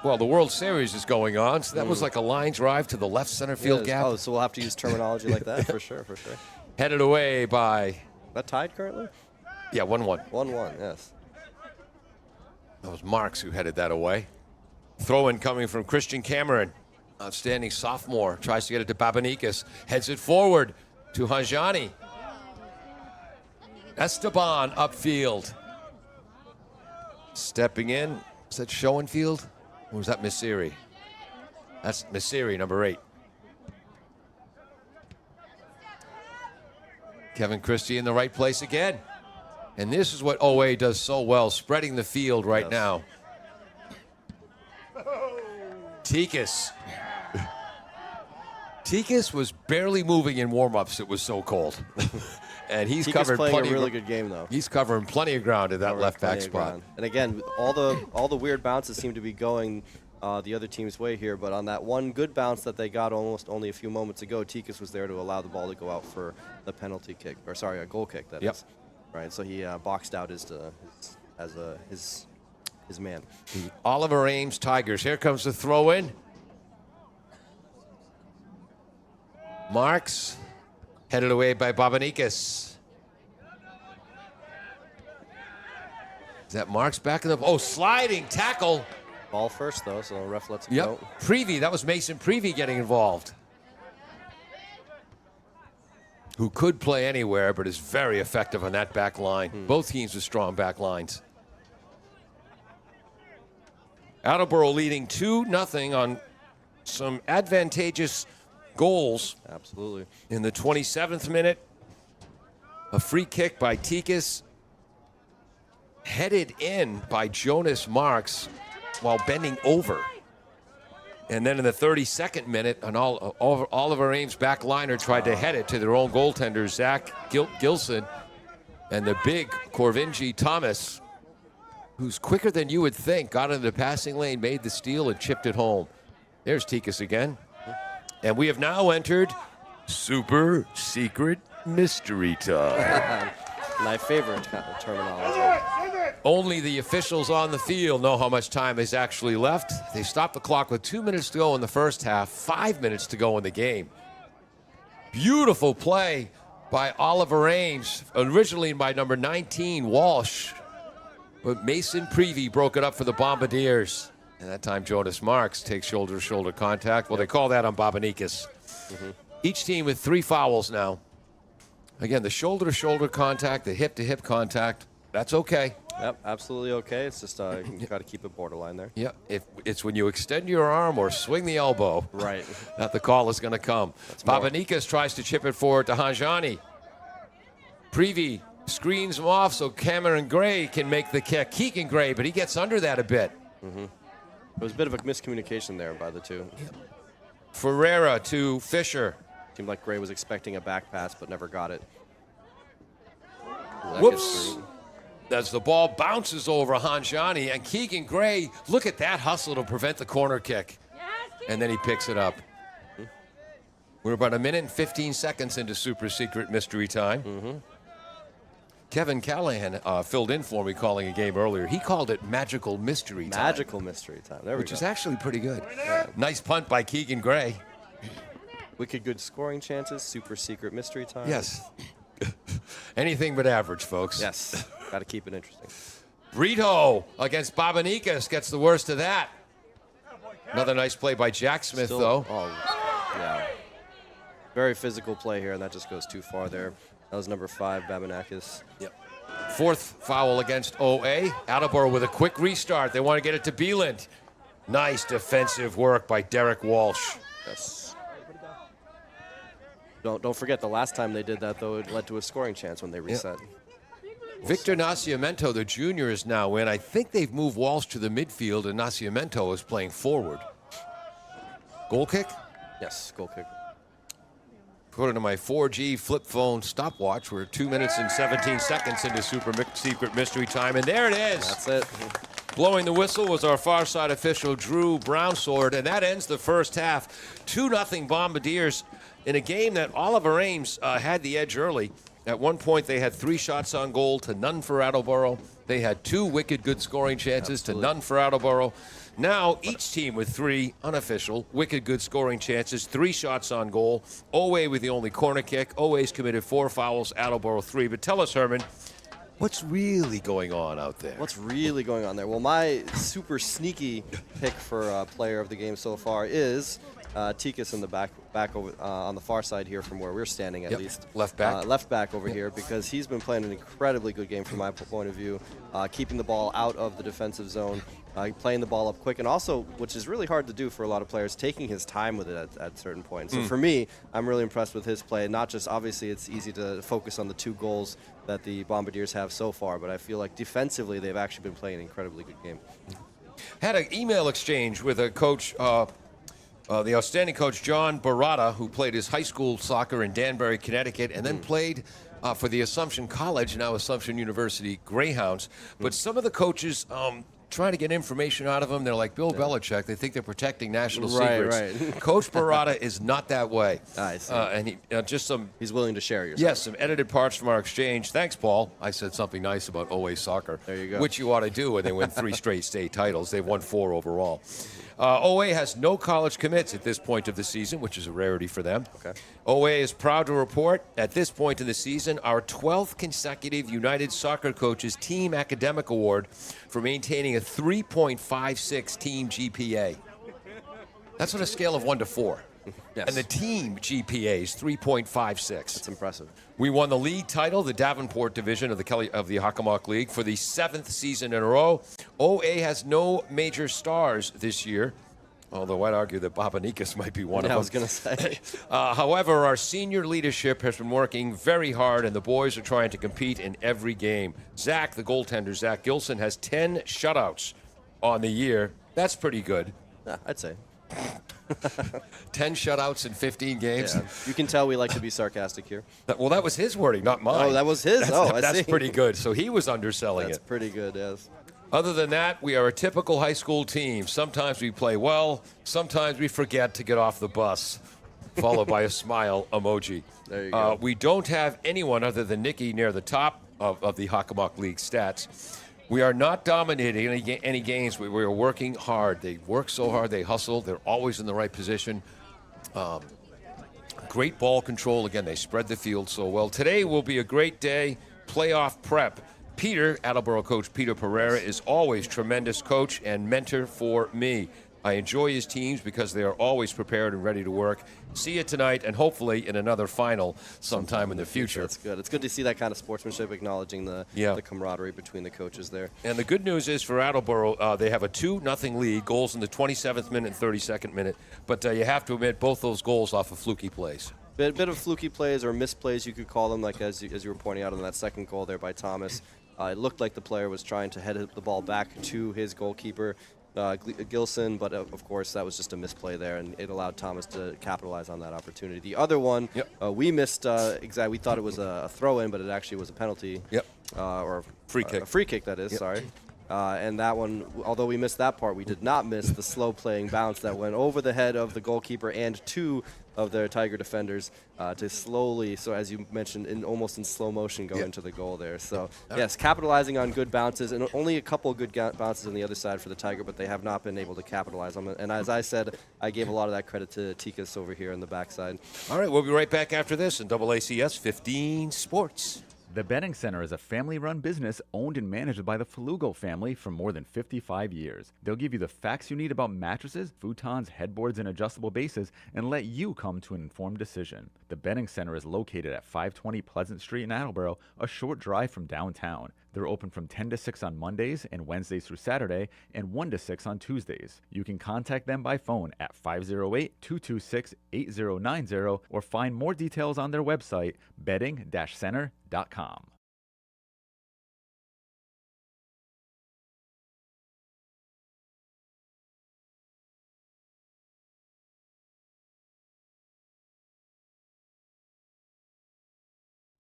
Well, the World Series is going on, so that was like a line drive to the left center field gap. Oh, so we'll have to use terminology like that for sure, for sure. Headed away by... Is that tied currently? Yeah, 1-1. 1-1, yes. That was Marks who headed that away. Throw-in coming from Christian Cameron. Outstanding sophomore. Tries to get it to Babanikis. Heads it forward to Hanjani. Esteban upfield. Stepping in. Is that Schoenfield? Or was that Masiri? That's Masiri, number 8. Kevin Christie in the right place again. And this is what OA does so well, spreading the field right now. Tikas. Tikas was barely moving in warm-ups. It was so cold. And he's covered playing plenty a really good game, though. He's covering plenty of ground at that left back spot. And again, all the weird bounces seem to be going the other team's way here. But on that one good bounce that they got almost only a few moments ago, Tikas was there to allow the ball to go out for the penalty kick, or sorry, a goal kick. That is. Right. So he boxed out his man. The Oliver Ames Tigers. Here comes the throw-in. Marks headed away by Babanikis. Is that Marks back in the... Oh, sliding tackle. Ball first, though, so the ref lets it Yep. go. Prevey. That was Mason Prevey getting involved. Who could play anywhere, but is very effective on that back line. Both teams with strong back lines. Attleboro leading 2-0 on some advantageous goals. Absolutely. In the 27th minute, a free kick by Tikas, headed in by Jonas Marks while bending over. And then in the 32nd minute, an Oliver Ames back liner tried to head it to their own goaltender, Zach Gilson. And the big Corvinji Thomas, who's quicker than you would think, got into the passing lane, made the steal, and chipped it home. There's Tikas again. And we have now entered Super Secret Mystery Time. My favorite terminology. Only the officials on the field know how much time is actually left. They stopped the clock with 2 minutes to go in the first half, 5 minutes to go in the game. Beautiful play by Oliver Ames, originally by number 19, Walsh. But Mason Prevey broke it up for the Bombardiers. And that time Jonas Marks takes shoulder-to-shoulder contact. Well, they call that on Babanikis. Each team with 3 fouls now. Again, the shoulder-to-shoulder contact, the hip-to-hip contact, that's okay. Yep, absolutely okay. It's just you got to keep it borderline there. Yeah, if it's when you extend your arm or swing the elbow, right, that the call is going to come. Babanikis tries to chip it forward to Hanjani. Prevey screens him off so Cameron Gray can make the kick. Keegan Gray, but he gets under that a bit. There was a bit of a miscommunication there by the two. Ferreira to Fisher. Seemed like Gray was expecting a back pass but never got it. Whoops. As the ball bounces over Hanjani, and Keegan Gray, look at that hustle to prevent the corner kick. And then he picks it up. We're about a minute and 15 seconds into Super Secret Mystery Time. Kevin Callahan filled in for me calling a game earlier. He called it Magical Mystery Time. Magical Mystery Time. There we go. Which is actually pretty good. Nice punt by Keegan Gray. Wicked good scoring chances. Super Secret Mystery Time. Yes. Anything but average, folks. Yes. Got to keep it interesting. Brito against Babanikas gets the worst of that. Another nice play by Jack Smith, though. Oh, yeah. Very physical play here, and that just goes too far there. That was number 5, Babanakis. Yep. Fourth foul against OA. Attleboro with a quick restart. They want to get it to Beeland. Nice defensive work by Derek Walsh. Yes. Don't forget the last time they did that, though, it led to a scoring chance when they reset. Victor Nascimento, the junior, is now in. I think they've moved Walsh to the midfield, and Nascimento is playing forward. Goal kick? Yes, goal kick. According to my 4G flip phone stopwatch, we're 2 minutes and 17 seconds into Super Secret Mystery Time, and there it is. That's it. Blowing the whistle was our far side official, Drew Brownsword, and that ends the first half. 2-0 Bombardiers in a game that Oliver Ames had the edge early. At one point, they had 3 shots on goal to none for Attleboro. They had 2 wicked good scoring chances to none for Attleboro. Now, each team with 3 unofficial, wicked good scoring chances, 3 shots on goal. OA with the only corner kick. OA's committed 4 fouls, Attleboro 3. But tell us, Herman, what's really going on out there? What's really going on there? Well, my super sneaky pick for player of the game so far is Tikas in the back over, on the far side here from where we're standing, at least. Left back. Left back over here, because he's been playing an incredibly good game from my point of view, keeping the ball out of the defensive zone, playing the ball up quick, and also, which is really hard to do for a lot of players, taking his time with it at certain points. So for me, I'm really impressed with his play. Not just, obviously, it's easy to focus on the 2 goals that the Bombardiers have so far, but I feel like defensively they've actually been playing an incredibly good game. Had an email exchange with a coach, the outstanding coach John Barata, who played his high school soccer in Danbury, Connecticut, and then played for the Assumption College, now Assumption University Greyhounds. But some of the coaches trying to get information out of him, they're like Bill Belichick. They think they're protecting national secrets. Right. Coach Barata is not that way. I see. And he, He's willing to share yourself. Yes, some edited parts from our exchange. Thanks, Paul. I said something nice about OA soccer. There you go. Which you ought to do when they win 3 straight state titles. They've won 4 overall. OA has no college commits at this point of the season, which is a rarity for them. Okay. OA is proud to report, at this point in the season, our 12th consecutive United Soccer Coaches Team Academic Award for maintaining a 3.56 team GPA. That's on a scale of 1 to 4. Yes. And the team GPA is 3.56. That's impressive. We won the league title, the Davenport division of the Hockomock League, for the 7th season in a row. OA has no major stars this year, although I'd argue that Babanikas might be one of them. I was going to say. However, our senior leadership has been working very hard, and the boys are trying to compete in every game. Zach, the goaltender, Zach Gilson, has 10 shutouts on the year. That's pretty good. Yeah, I'd say. 10 shutouts in 15 games. Yeah. You can tell we like to be sarcastic here. Well, that was his wording, not mine. Oh, that was his? That's I see. pretty good. So he was underselling That's it. pretty good, yes. Other than that, we are a typical high school team. Sometimes we play well. Sometimes we forget to get off the bus, followed by a smile emoji. There you go. We don't have anyone other than Nikki near the top of the Hockomock League stats. We are not dominating any games. We are working hard. They work so hard. They hustle. They're always in the right position. Great ball control. Again, they spread the field so well. Today will be a great day. Playoff prep. Peter, Attleboro coach Peter Pereira, is always tremendous coach and mentor for me. I enjoy his teams because they are always prepared and ready to work. See you tonight and hopefully in another final sometime in the future. That's good. It's good to see that kind of sportsmanship, acknowledging the camaraderie between the coaches there. And the good news is for Attleboro, they have a 2-0 lead, goals in the 27th minute and 32nd minute. But you have to admit, both those goals off of fluky plays. Bit of fluky plays or misplays, you could call them, like as you were pointing out on that second goal there by Thomas. It looked like the player was trying to head the ball back to his goalkeeper, Gilson, but of course that was just a misplay there, and it allowed Thomas to capitalize on that opportunity. The other one, we missed exactly. We thought it was a throw-in, but it actually was a penalty. Yep. or Free kick. A free kick, that is. Sorry. And that one, although we missed that part, we did not miss the slow playing bounce that went over the head of the goalkeeper and two of their Tiger defenders to slowly, so as you mentioned, almost in slow motion, go into the goal there. So, yes, capitalizing on good bounces, and only a couple of good bounces on the other side for the Tiger, but they have not been able to capitalize on them. And as I said, I gave a lot of that credit to Tikas over here on the backside. All right, we'll be right back after this in AACS 15 Sports. The Betting Center is a family-run business owned and managed by the Falugo family for more than 55 years. They'll give you the facts you need about mattresses, futons, headboards, and adjustable bases, and let you come to an informed decision. The Betting Center is located at 520 Pleasant Street in Attleboro, a short drive from downtown. They're open from 10 to 6 on Mondays and Wednesdays through Saturday, and 1 to 6 on Tuesdays. You can contact them by phone at 508-226-8090 or find more details on their website, betting-center.com.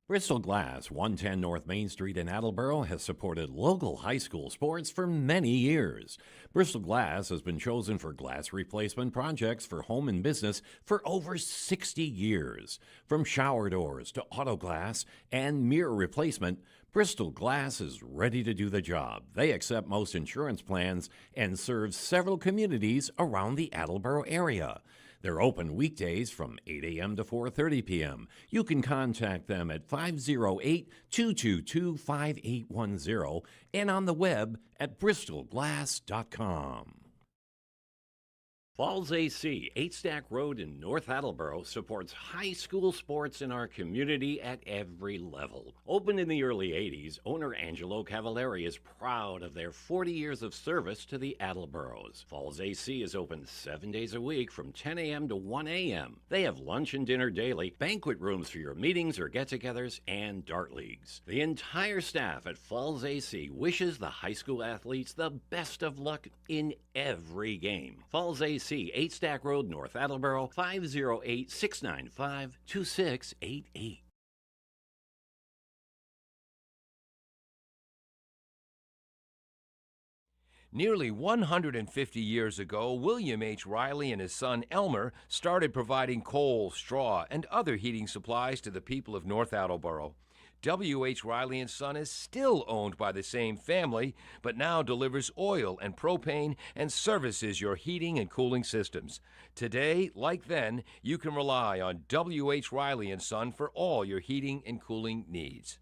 Bristol Glass, 110 North Main Street in Attleboro, has supported local high school sports for many years. Bristol Glass has been chosen for glass replacement projects for home and business for over 60 years. From shower doors to auto glass and mirror replacement, Bristol Glass is ready to do the job. They accept most insurance plans and serve several communities around the Attleboro area. They're open weekdays from 8 a.m. to 4:30 p.m. You can contact them at 508-222-5810 and on the web at bristolglass.com. Falls AC, 8 Stack Road in North Attleboro, supports high school sports in our community at every level. Opened in the early 80s, owner Angelo Cavallari is proud of their 40 years of service to the Attleboros. Falls AC is open 7 days a week from 10 a.m. to 1 a.m. They have lunch and dinner daily, banquet rooms for your meetings or get-togethers, and dart leagues. The entire staff at Falls AC wishes the high school athletes the best of luck in every game. Falls AC, 8 Stack Road, North Attleboro, 508-695-2688. Nearly 150 years ago, William H. Riley and his son Elmer started providing coal, straw, and other heating supplies to the people of North Attleboro. W.H. Riley & Son is still owned by the same family, but now delivers oil and propane and services your heating and cooling systems. Today, like then, you can rely on W.H. Riley & Son for all your heating and cooling needs.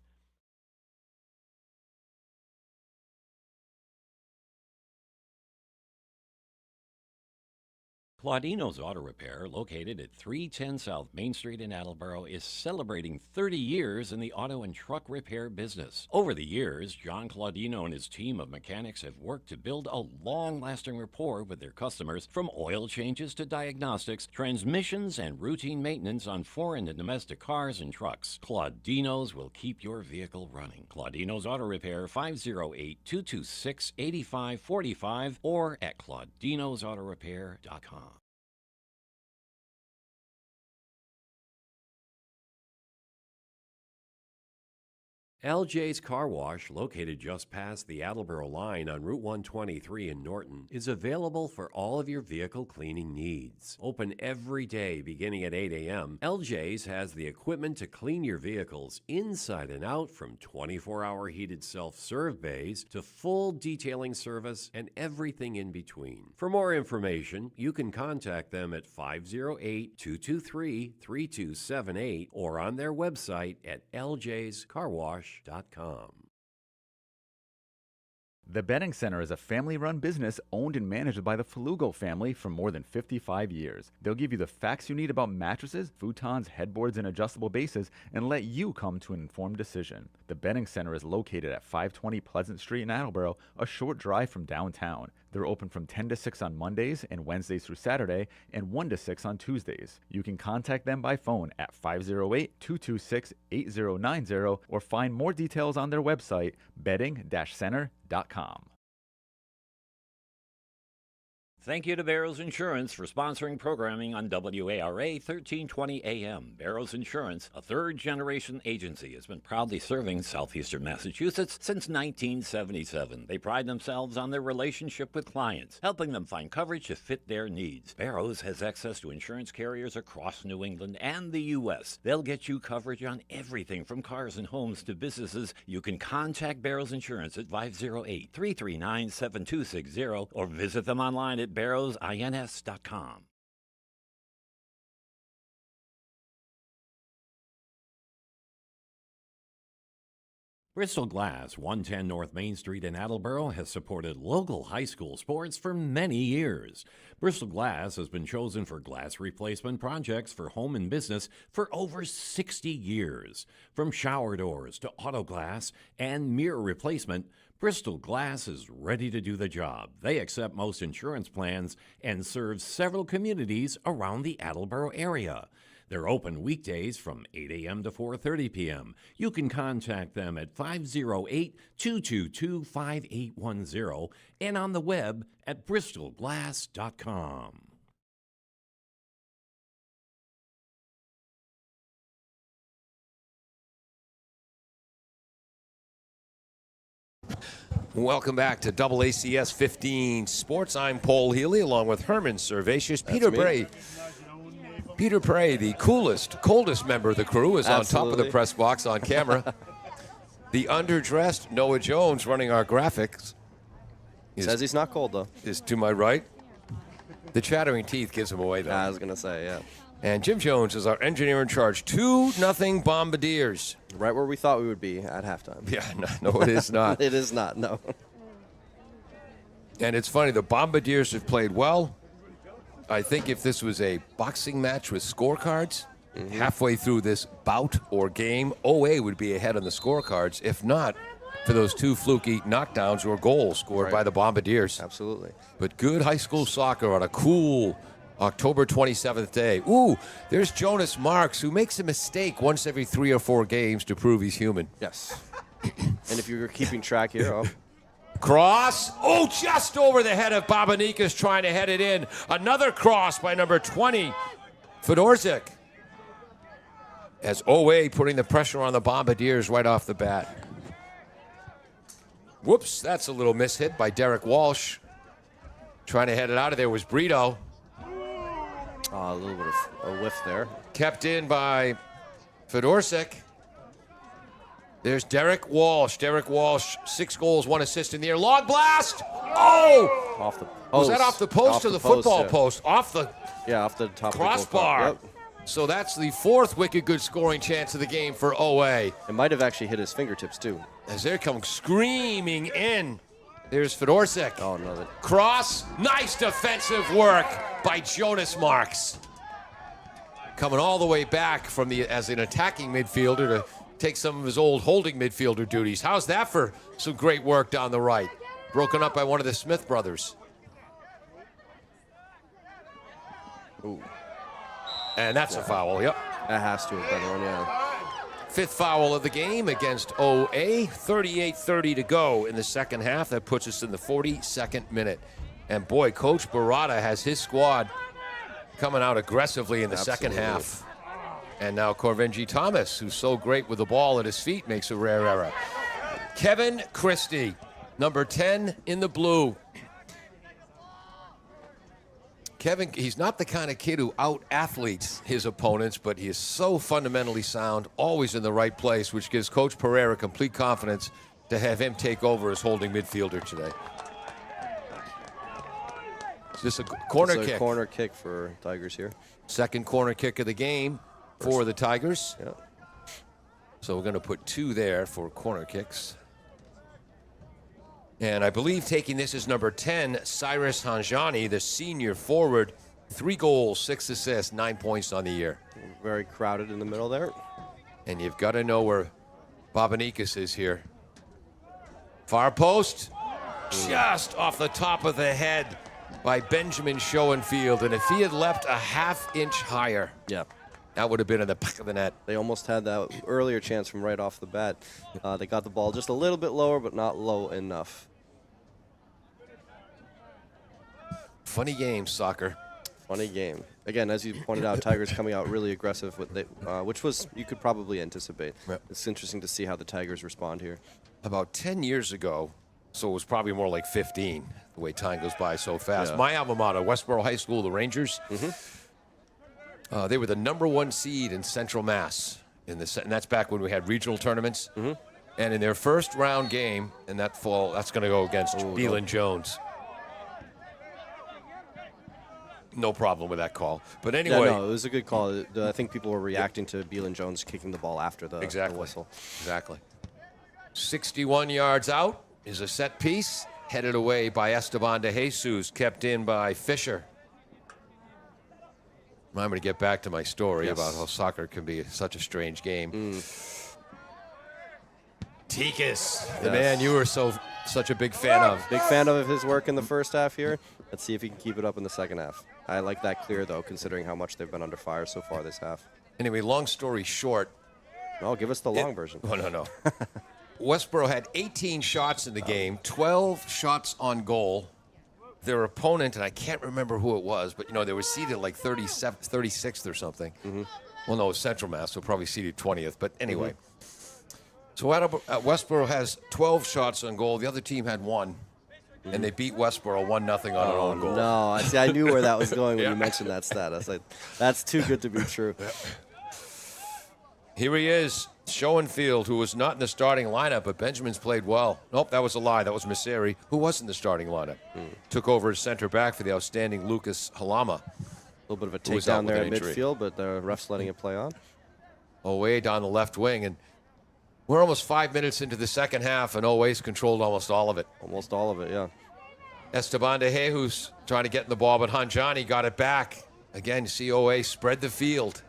Claudino's Auto Repair, located at 310 South Main Street in Attleboro, is celebrating 30 years in the auto and truck repair business. Over the years, John Claudino and his team of mechanics have worked to build a long-lasting rapport with their customers, from oil changes to diagnostics, transmissions, and routine maintenance on foreign and domestic cars and trucks. Claudino's will keep your vehicle running. Claudino's Auto Repair, 508-226-8545 or at claudinosautorepair.com. LJ's Car Wash, located just past the Attleboro line on Route 123 in Norton, is available for all of your vehicle cleaning needs. Open every day beginning at 8 a.m., LJ's has the equipment to clean your vehicles inside and out, from 24-hour heated self-serve bays to full detailing service and everything in between. For more information, you can contact them at 508-223-3278 or on their website at ljscarwash.com. The Betting Center is a family-run business owned and managed by the Falugo family for more than 55 years. They'll give you the facts you need about mattresses, futons, headboards, and adjustable bases, and let you come to an informed decision. The Betting Center is located at 520 Pleasant Street in Attleboro, a short drive from downtown. They're open from 10 to 6 on Mondays and Wednesdays through Saturday, and 1 to 6 on Tuesdays. You can contact them by phone at 508-226-8090 or find more details on their website, betting-center.com. Thank you to Barrows Insurance for sponsoring programming on WARA 1320 AM. Barrows Insurance, a third-generation agency, has been proudly serving southeastern Massachusetts since 1977. They pride themselves on their relationship with clients, helping them find coverage to fit their needs. Barrows has access to insurance carriers across New England and the U.S. They'll get you coverage on everything from cars and homes to businesses. You can contact Barrows Insurance at 508-339-7260 or visit them online at barrowsins.com. Bristol Glass, 110 North Main Street in Attleboro, has supported local high school sports for many years. Bristol Glass has been chosen for glass replacement projects for home and business for over 60 years. From shower doors to auto glass and mirror replacement, Bristol Glass is ready to do the job. They accept most insurance plans and serve several communities around the Attleboro area. They're open weekdays from 8 a.m. to 4:30 p.m. You can contact them at 508-222-5810 and on the web at bristolglass.com. Welcome back to AACS 15 Sports. I'm Paul Healy along with Herman Servatius. Peter Bray. Peter Bray, the coldest member of the crew, is on top of the press box on camera. The underdressed Noah Jones running our graphics. Says he's not cold, though. Is to my right. The chattering teeth gives him away, though. I was going to say, yeah. And Jim Jones is our engineer in charge. 2-0 Bombardiers. Right where we thought we would be at halftime. Yeah, no, it is not. It is not, no. And it's funny, the Bombardiers have played well. I think if this was a boxing match with scorecards, halfway through this bout or game, OA would be ahead on the scorecards, if not for those two fluky knockdowns or goals scored by the Bombardiers. Absolutely. But good high school soccer on a cool October 27th day. Ooh, there's Jonas Marks, who makes a mistake once every 3 or 4 games to prove he's human. Yes. And if you're keeping track here, Cross. Oh, just over the head of Babanikas trying to head it in. Another cross by number 20, Fedorczyk. As OA putting the pressure on the Bombardiers right off the bat. Whoops, that's a little mishit by Derek Walsh. Trying to head it out of there was Brito. a little bit of a whiff there. Kept in by Fedorczyk. There's Derek Walsh. Derek Walsh, 6 goals, 1 assist in the air. Long blast! Oh! Off the post. Was that off the post or the football post? Off the off the top crossbar. Of the goal. Yep. So that's the 4th wicked good scoring chance of the game for OA. It might have actually hit his fingertips, too. As they're coming screaming in. There's Fedorczyk. Oh, no. Cross. Nice defensive work by Jonas Marks. Coming all the way back from as an attacking midfielder to take some of his old holding midfielder duties. How's that for some great work down the right? Broken up by one of the Smith brothers. Ooh. And that's a foul, yep. That has to have been one, yeah. 5th foul of the game against OA. 38:30 to go in the second half. That puts us in the 42nd minute. And boy, Coach Barada has his squad coming out aggressively in the second half. And now Corvenji Thomas, who's so great with the ball at his feet, makes a rare error. Kevin Christie, number 10 in the blue. Kevin, he's not the kind of kid who out-athletes his opponents, but he is so fundamentally sound, always in the right place, which gives Coach Pereira complete confidence to have him take over as holding midfielder today. Is this a corner kick? A corner kick for Tigers here. Second corner kick of the game for the Tigers. Yeah. So we're going to put 2 there for corner kicks. And I believe taking this is number 10, Cyrus Hanjani, the senior forward. 3 goals, 6 assists, 9 points on the year. Very crowded in the middle there. And you've got to know where Babanikas is here. Far post, just off the top of the head by Benjamin Schoenfield. And if he had leapt a half-inch higher, that would have been in the back of the net. They almost had that earlier chance from right off the bat. They got the ball just a little bit lower, but not low enough. Funny game, soccer. Funny game. Again, as you pointed out, Tigers coming out really aggressive, which you could probably anticipate. Yep. It's interesting to see how the Tigers respond here. About 10 years ago, so it was probably more like 15, the way time goes by so fast. Yeah. My alma mater, Westboro High School, the Rangers, they were the #1 seed in Central Mass. And that's back when we had regional tournaments. And in their first round game in that fall, that's going to go against Beelan Jones. No problem with that call. But anyway. Yeah, no, it was a good call. I think people were reacting to Beelan Jones kicking the ball after the whistle. Exactly. 61 yards out is a set piece, headed away by Esteban de Jesus, kept in by Fisher. I'm going to get back to my story about how soccer can be such a strange game. Tikas, the man you were such a big fan of. Big fan of his work in the first half here. Let's see if he can keep it up in the second half. I like that clear, though, considering how much they've been under fire so far this half. Anyway, long story short. No, give us the long version. No. Westboro had 18 shots in the game, 12 shots on goal. Their opponent, and I can't remember who it was, but, they were seated like 36th or something. Well, no, it was Central Mass, so probably seated 20th. But anyway. So Westboro has 12 shots on goal. The other team had 1. And they beat Westboro 1-0 on an own goal. No, I knew where that was going when you mentioned that stat. I was like, that's too good to be true. Here he is, Schoenfield, who was not in the starting lineup, but Benjamin's played well. Nope, that was a lie. That was Messeri, who was in the starting lineup. Took over as center back for the outstanding Lucas Halama. A little bit of a takedown there in midfield, but the ref's letting it play on. Way down the left wing, and we're almost 5 minutes into the second half, and Owa's controlled almost all of it. Almost all of it, yeah. Esteban de Jesus trying to get in the ball, but Hanjani got it back. Again, COA spread the field.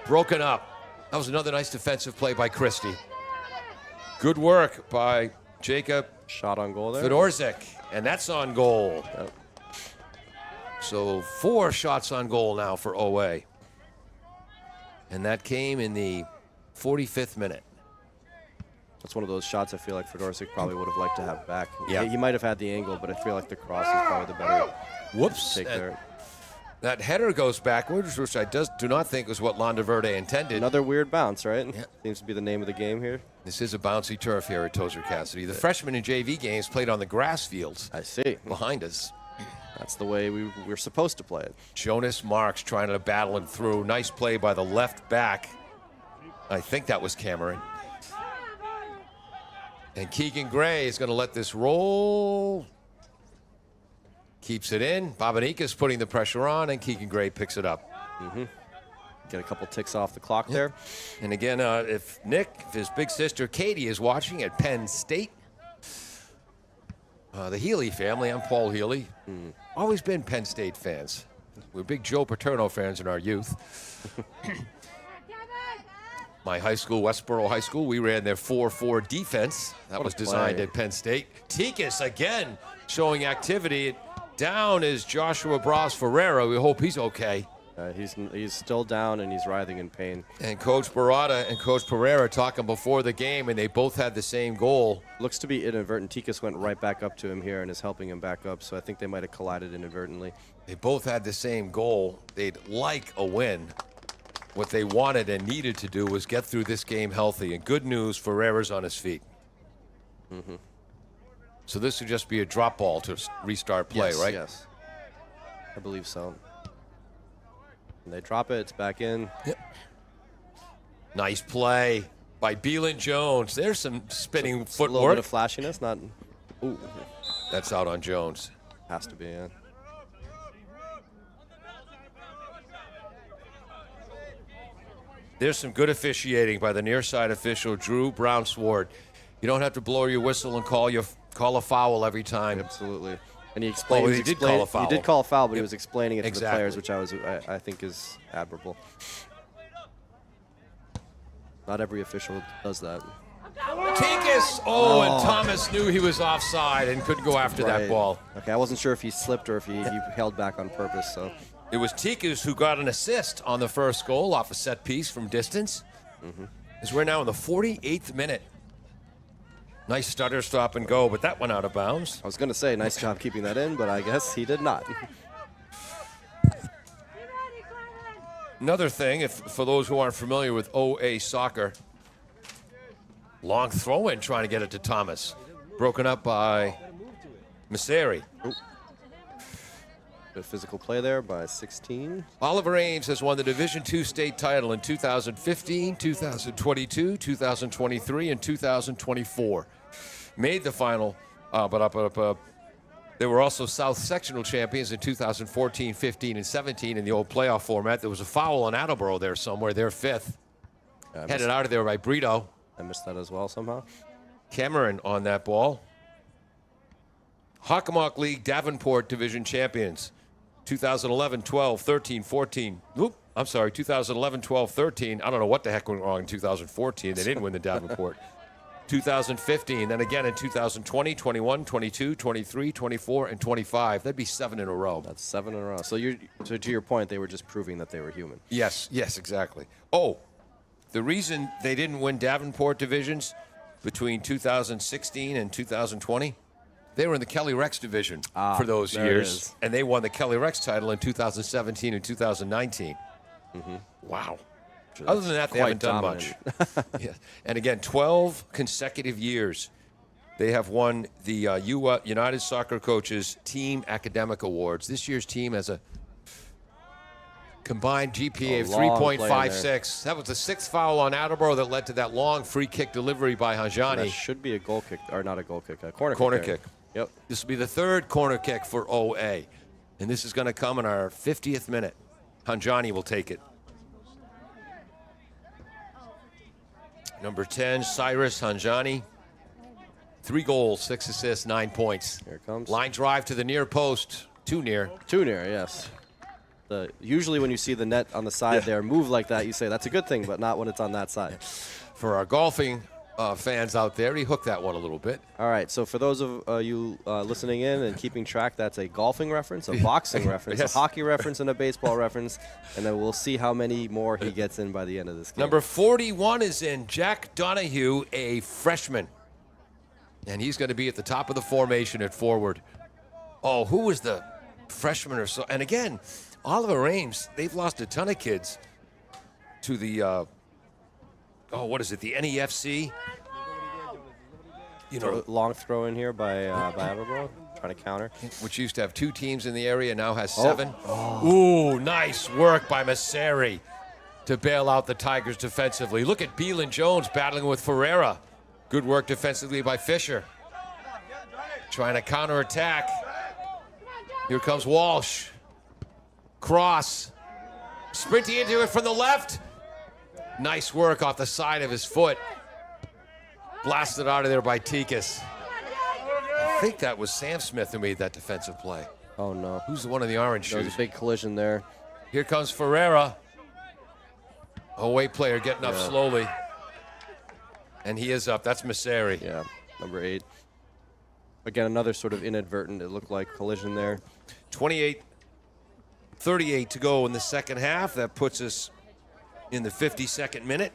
Broken up. That was another nice defensive play by Christie. Good work by Jacob. Shot on goal there. Fedorczyk, and that's on goal. Yep. So 4 shots on goal now for OA. And that came in the 45th minute. That's one of those shots I feel like Fedorczyk probably would have liked to have back. Yeah. He might have had the angle, but I feel like the cross is probably the better take there. That header goes backwards, which I do not think was what Landaverde intended. Another weird bounce, right? Yeah. Seems to be the name of the game here. This is a bouncy turf here at Tozer Cassidy. The freshman and JV games played on the grass fields. I see. Behind us. That's the way we're supposed to play it. Jonas Marks trying to battle him through. Nice play by the left back. I think that was Cameron. And Keegan Gray is going to let this roll. Keeps it in. Babanika's putting the pressure on, and Keegan Gray picks it up. Get a couple ticks off the clock there. And again, if his big sister Katie is watching at Penn State, the Healy family, I'm Paul Healy, always been Penn State fans. We're big Joe Paterno fans in our youth. My high school, Westboro High School, we ran their 4-4 defense. That was designed at Penn State. Tikas again showing activity. Down is Joshua Bras Ferreira. We hope he's okay. He's still down and he's writhing in pain. And Coach Barada and Coach Pereira talking before the game, and they both had the same goal. Looks to be inadvertent. Tikas went right back up to him here and is helping him back up, so I think they might have collided inadvertently. They both had the same goal. They'd like a win. What they wanted and needed to do was get through this game healthy. And good news, Ferreira's on his feet. So this would just be a drop ball to restart play, right? Yes, I believe so. And they drop it, it's back in. Yep. Nice play by Beelan Jones. There's some spinning footwork. A little bit of flashiness, not. Ooh, That's out on Jones. has to be, yeah. There's some good officiating by the near side official, Drew Brown-Sword. You don't have to blow your whistle and call a foul every time. Absolutely. And he explained. He did call a foul. He did call a foul, but he was explaining it to the Exactly. players, which I think is admirable. Not every official does that. Tikas! And Thomas knew he was offside and couldn't go after that Right. ball. Okay, I wasn't sure if he slipped or if he held back on purpose. So It was Tikas who got an assist on the first goal off a set piece from distance. As we're now in the 48th minute. Nice stutter, stop, and go, but that went out of bounds. I was going to say, nice job keeping that in, but I guess he did not. Another thing, for those who aren't familiar with OA soccer, long throw-in trying to get it to Thomas. Broken up by Messeri. Good physical play there by 16. Oliver Ames has won the Division II state title in 2015, 2022, 2023, and 2024. Made the final, they were also South Sectional champions in 2014, 15, and 17 in the old playoff format. There was a foul on Attleboro there somewhere. They're fifth. Headed out of there by Brito. I missed that as well somehow. Cameron on that ball. Hockomock League Davenport Division champions. 2011, 12, 13, 14. 2011, 12, 13. I don't know what the heck went wrong in 2014. They didn't win the Davenport. 2015, then again in 2020, 21, 22, 23, 24, and 25. That'd be 7 in a row. That's 7 in a row. So to your point, they were just proving that they were human. Yes, exactly. Oh, the reason they didn't win Davenport divisions between 2016 and 2020, they were in the Kelly Rex division for those years, and they won the Kelly Rex title in 2017 and 2019. Mm-hmm. Wow. Other than that, they haven't done much. Yeah. And again, 12 consecutive years they have won the United Soccer Coaches Team Academic Awards. This year's team has a combined GPA of 3.56. That was the 6th foul on Attleboro that led to that long free kick delivery by Hanjani. That should be a goal kick, or not a goal kick, a corner kick. Yep. This will be the 3rd corner kick for OA. And this is going to come in our 50th minute. Hanjani will take it. Number 10, Cyrus Hanjani. 3 goals, 6 assists, 9 points. Here it comes. Line drive to the near post. Too near. Too near, yes. Usually when you see the net on the side there move like that, you say that's a good thing, but not when it's on that side. For our golfing fans out there, he hooked that one a little bit. All right, so for those of you listening in and keeping track, that's a golfing reference, a boxing reference, Yes. a hockey reference, and a baseball reference, and then we'll see how many more he gets in by the end of this game. Number 41 is in, Jack Donahue, a freshman. And he's going to be at the top of the formation at forward. Oh, who was the freshman or so? And again, Oliver Ames, they've lost a ton of kids to the, what is it, the NEFC? You know, long throw in here by Attleboro, trying to counter. Which used to have 2 teams in the area, now has 7. Ooh, nice work by Messeri to bail out the Tigers defensively. Look at Beelan Jones battling with Ferreira. Good work defensively by Fisher. Trying to counterattack. Here comes Walsh. Cross. Sprinting into it from the left. Nice work off the side of his foot. Blasted out of there by Tikas. I think that was Sam Smith who made that defensive play. Oh, no. Who's the one in the orange There was shoes? a big collision there. Here comes Ferreira. Away player getting up slowly. And he is up. That's Messeri. Yeah, number 8. Again, another sort of inadvertent, it looked like, collision there. 38 to go in the second half. That puts us in the 52nd minute.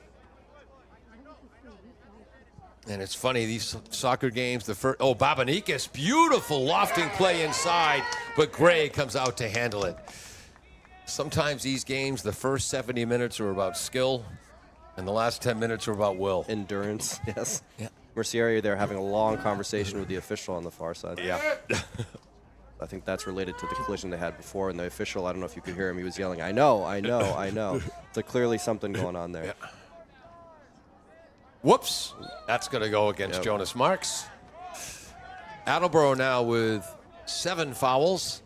And it's funny, these soccer games, Babanikis, beautiful lofting play inside, but Gray comes out to handle it. Sometimes these games, the first 70 minutes are about skill, and the last 10 minutes are about will. Endurance, yes. Yeah. Mercieri there having a long conversation with the official on the far side. Yeah. I think that's related to the collision they had before, and the official, I don't know if you could hear him, he was yelling, I know, I know, I know. So clearly something going on there. Yeah. Whoops. That's going to go against Jonas Marks. Attleboro now with 7 fouls.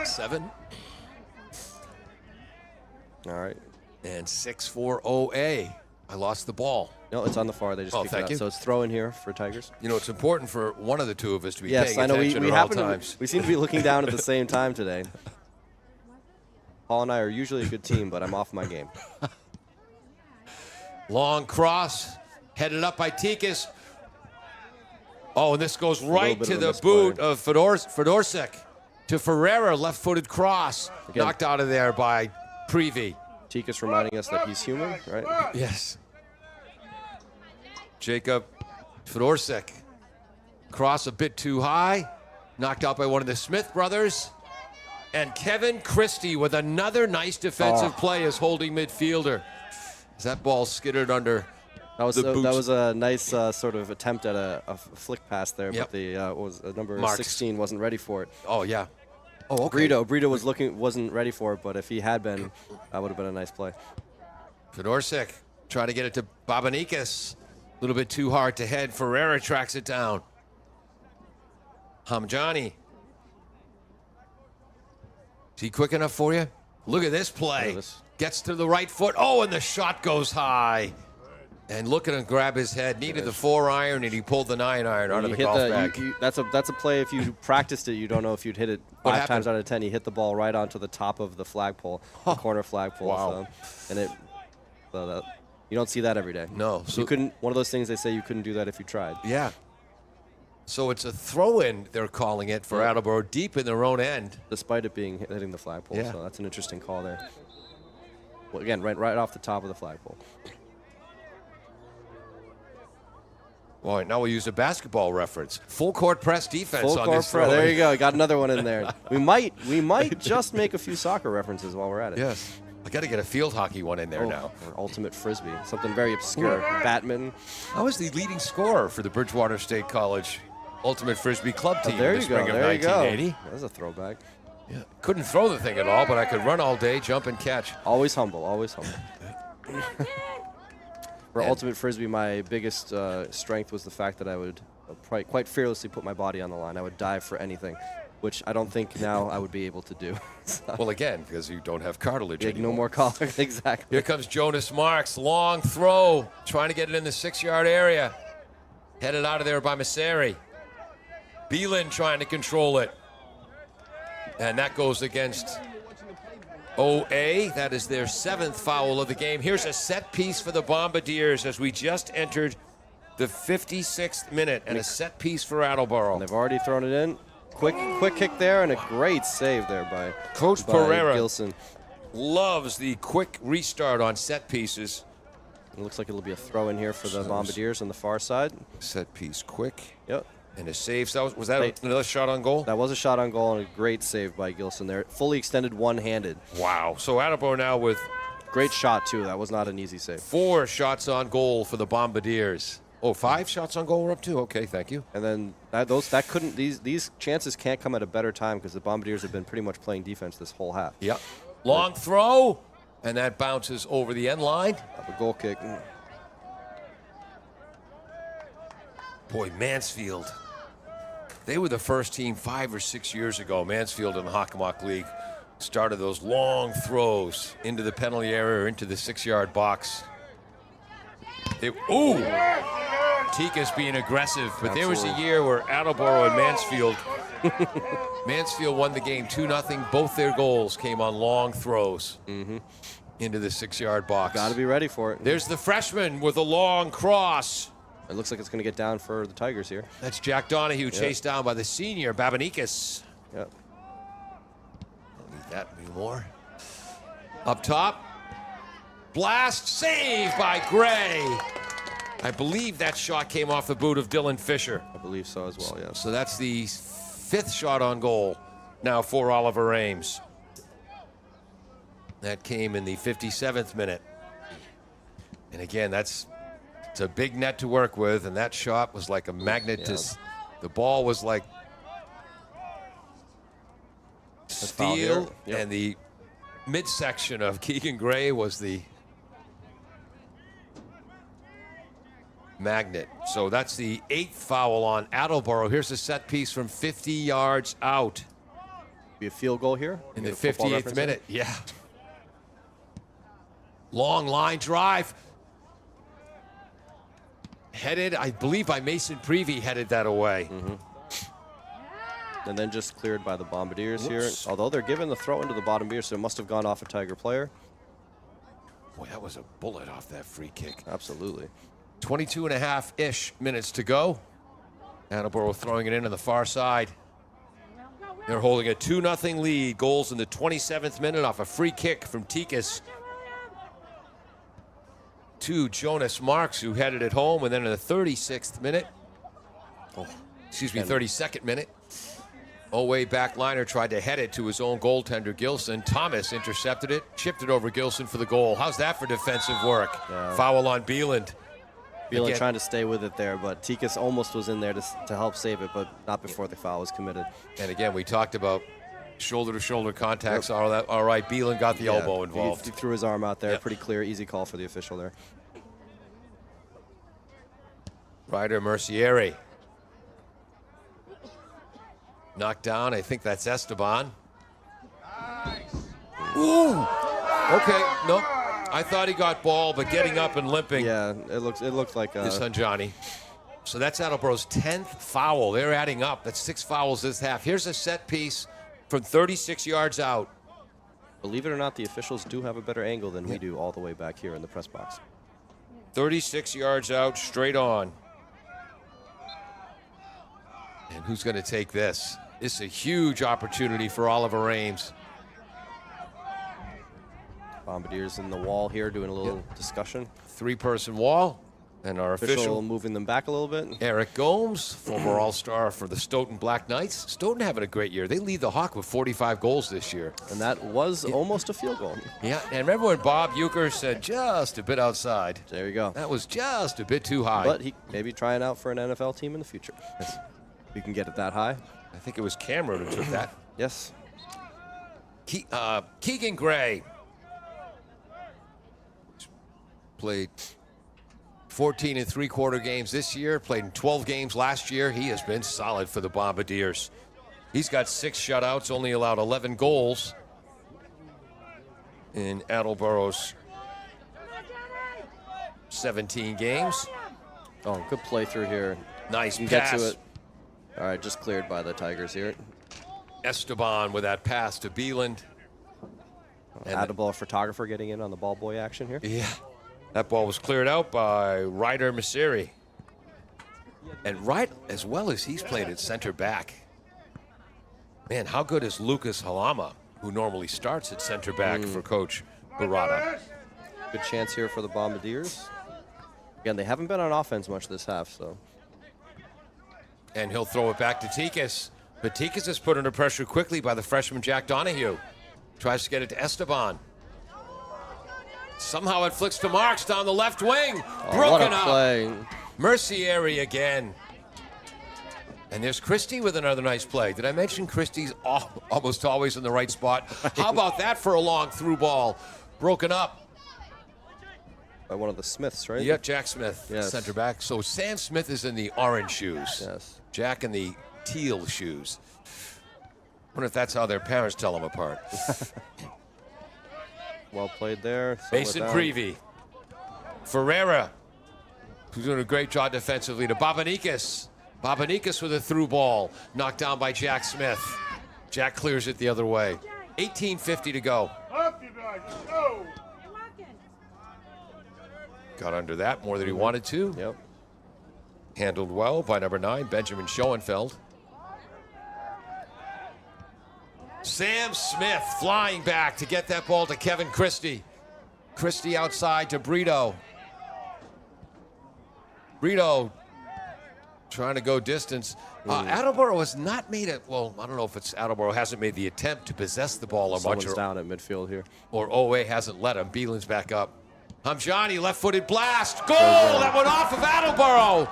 7. All right. And 6 for OA. I lost the ball. No, it's on the far. They just kicked it thank out. you. So it's throw in here for Tigers. You know, it's important for one of the two of us to be Yes, paying I know. attention We at all happen times. we seem to be looking down at the same time today. Paul and I are usually a good team, but I'm off my game. Long cross, headed up by Tikas. Oh, and this goes right bit to of a the misplay. boot of Fedorsek. To Ferreira, left-footed cross. Again. Knocked out of there by Prevey. Tikas reminding us that he's human, right? Yes. Jacob Fedorsek. Cross a bit too high. Knocked out by one of the Smith brothers. And Kevin Christie with another nice defensive play as holding midfielder. As that ball skittered under That was the boots. that was a nice sort of attempt at a flick pass there, Yep. but the number Marks. 16 wasn't ready for it. Oh, yeah. Oh, okay. Brito wasn't ready for it, but if he had been, that would have been a nice play. Fedorsek trying to get it to Babanikis. A little bit too hard to head. Ferreira tracks it down. Hamjani. Is he quick enough for you? Look at this play. this. Gets to the right foot. Oh, and the shot goes high. And look at him grab his head. Needed the 4-iron, and he pulled the 9-iron out of the golf bag. That's a play. If you practiced it, you don't know if you'd hit it What 5 happened? times out of 10. He hit the ball right onto the top of the flagpole, the corner flagpole. Wow. You don't see that every day. No. So You couldn't. One of those things they say you couldn't do that if you tried. yeah. So it's a throw-in, they're calling it, for Attleboro, deep in their own end. Despite it being hitting the flagpole. Yeah. So that's an interesting call there. Well, again, right off the top of the flagpole. All right, now we'll use a basketball reference. Full court press defense Full on court this press. throw-in. There you go. Got another one in there. We might just make a few soccer references while we're at it. Yes. I got to get a field hockey one in there now. Or ultimate frisbee, something very obscure. Badminton. I was the leading scorer for the Bridgewater State College Ultimate Frisbee Club team There in the you go. spring of There you go. 1980. That's a throwback. Yeah. Couldn't throw the thing at all, but I could run all day, jump and catch. Always humble. Always humble. For And- ultimate frisbee, my biggest strength was the fact that I would quite fearlessly put my body on the line. I would dive for anything, which I don't think now I would be able to do. So, Well, again, because you don't have cartilage big, anymore. no more collar. Exactly. Here comes Jonas Marks. Long throw. Trying to get it in the 6-yard area. Headed out of there by Masseri. Beelan trying to control it. And that goes against OA. That is their 7th foul of the game. Here's a set piece for the Bombardiers as we just entered the 56th minute. And a set piece for Attleboro. They've already thrown it in. Quick kick there, and a great save there by Coach by Pereira Gilson. loves the quick restart on set pieces. It looks like it'll be a throw in here for the Bombardiers on the far side. Set piece quick. Yep. And a save. So was that another shot on goal? That was a shot on goal and a great save by Gilson there. Fully extended one-handed. Wow. So Attleboro now with Great shot, too. That was not an easy save. 4 shots on goal for the Bombardiers. Oh, 5 shots on goal we're up to? Okay, thank you. And then these chances can't come at a better time because the Bombardiers have been pretty much playing defense this whole half. Yep. Long throw. And that bounces over the end line. A goal kick. Boy, Mansfield. They were the first team 5 or 6 years ago. Mansfield in the Hockomock League started those long throws into the penalty area or into the 6-yard box. Tika's being aggressive, but there was a year where Attleboro and Mansfield won the game 2-0. Both their goals came on long throws into the 6-yard box. Got to be ready for it. There's the freshman with a long cross. It looks like it's going to get down for the Tigers here. That's Jack Donahue, chased down by the senior, Babanikis. Yep. Don't need that anymore. Up top. Blast, save by Gray. I believe that shot came off the boot of Dylan Fisher. I believe so as well, yes. So that's the 5th shot on goal now for Oliver Ames. That came in the 57th minute. And again, it's a big net to work with, and that shot was like a magnet. The ball was like steel, and the midsection of Keegan Gray was the magnet. So that's the 8th foul on Attleboro. Here's a set piece from 50 yards out. Be a field goal here In the 58th minute. Yeah. Long line drive. Headed, I believe, by Mason Prevey, headed that away. And then just cleared by the Bombardiers Whoops. here. Although they're giving the throw into the bottom beer, so it must have gone off a Tiger player. Boy, that was a bullet off that free kick. Absolutely. 22 and a half-ish minutes to go. Attleboro throwing it in on the far side. They're holding a 2-0 lead. Goals in the 27th minute off a free kick from Tikas. to Jonas Marks, who headed it home. And then in the 36th minute, 32nd minute, Owe backliner tried to head it to his own goaltender, Gilson. Thomas intercepted it, chipped it over Gilson for the goal. How's that for defensive work? Yeah. Foul on Bieland. Bielan Again, trying to stay with it there, but Tikas almost was in there to help save it, but not before the foul was committed. and again, we talked about shoulder-to-shoulder contacts. All that. All right, Bieland got the elbow involved. He threw his arm out there. Yep. Pretty clear, easy call for the official there. Ryder Mercieri. Knocked down. I think that's Esteban. Ooh. Okay. Nope. I thought he got ball, but getting up and limping Yeah, it looked like is Sanjani. So that's Attleboro's 10th foul. They're adding up. That's 6 fouls this half. Here's a set piece from 36 yards out. Believe it or not, the officials do have a better angle than we do all the way back here in the press box. 36 yards out, straight on. And who's going to take this? This is a huge opportunity for Oliver Ames. Bombardiers in the wall here doing a little discussion. 3-person wall. And our Official official, moving them back a little bit. Eric Gomes, former All-Star for the Stoughton Black Knights. Stoughton having a great year. They lead the Hawk with 45 goals this year. And that was almost a field goal. Yeah, and remember when Bob Euchre said just a bit outside? There you go. That was just a bit too high. But he may be trying out for an NFL team in the future. You can get it that high. I think it was Cameron who took that. Yes. Keegan Gray played 14 and 3/4 games this year, played in 12 games last year. He has been solid for the Bombardiers. He's got 6 shutouts, only allowed 11 goals in Attleboro's 17 games. Oh, good play through here. Nice Can pass. get to it. All right, just cleared by the Tigers here. Esteban with that pass to Bieland. And Attleboro photographer getting in on the ball boy action here. yeah, that ball was cleared out by Ryder Mercieri. And right as well as he's played at center back. Man, how good is Lucas Halama, who normally starts at center back for Coach Barada? Good chance here for the Bombardiers. Again, they haven't been on offense much this half, so. And he'll throw it back to Tikas. But Tikas is put under pressure quickly by the freshman Jack Donahue. Tries to get it to Esteban. Somehow it flicks to Marks down the left wing. Broken what a up. play. Mercieri again. And there's Christie with another nice play. Did I mention Christie's almost always in the right spot? How about that for a long through ball? Broken up. By one of the Smiths, right? Yep, Jack Smith, Yes. center back. So Sam Smith is in the orange shoes. Yes. Jack in the teal shoes. Wonder if that's how their parents tell them apart. Well played there. Settle it Mason down. Prevey. Ferreira, who's doing a great job defensively, to Babanikas. Babanikas with a through ball, knocked down by Jack Smith. Jack clears it the other way. 18:50 to go. Up, you guys, go! Got under that more than he wanted to. Yep. Handled well by number 9, Benjamin Schoenfeld. Sam Smith flying back to get that ball to Kevin Christie. Christie outside to Brito. Brito trying to go distance. Attleboro has not made it. Well, I don't know if it's Attleboro hasn't made the attempt to possess the ball or much. Someone's down at midfield here. Or Owe hasn't let him. Bielan's back up. Hamjani, left-footed blast. Goal! That went off of Attleboro.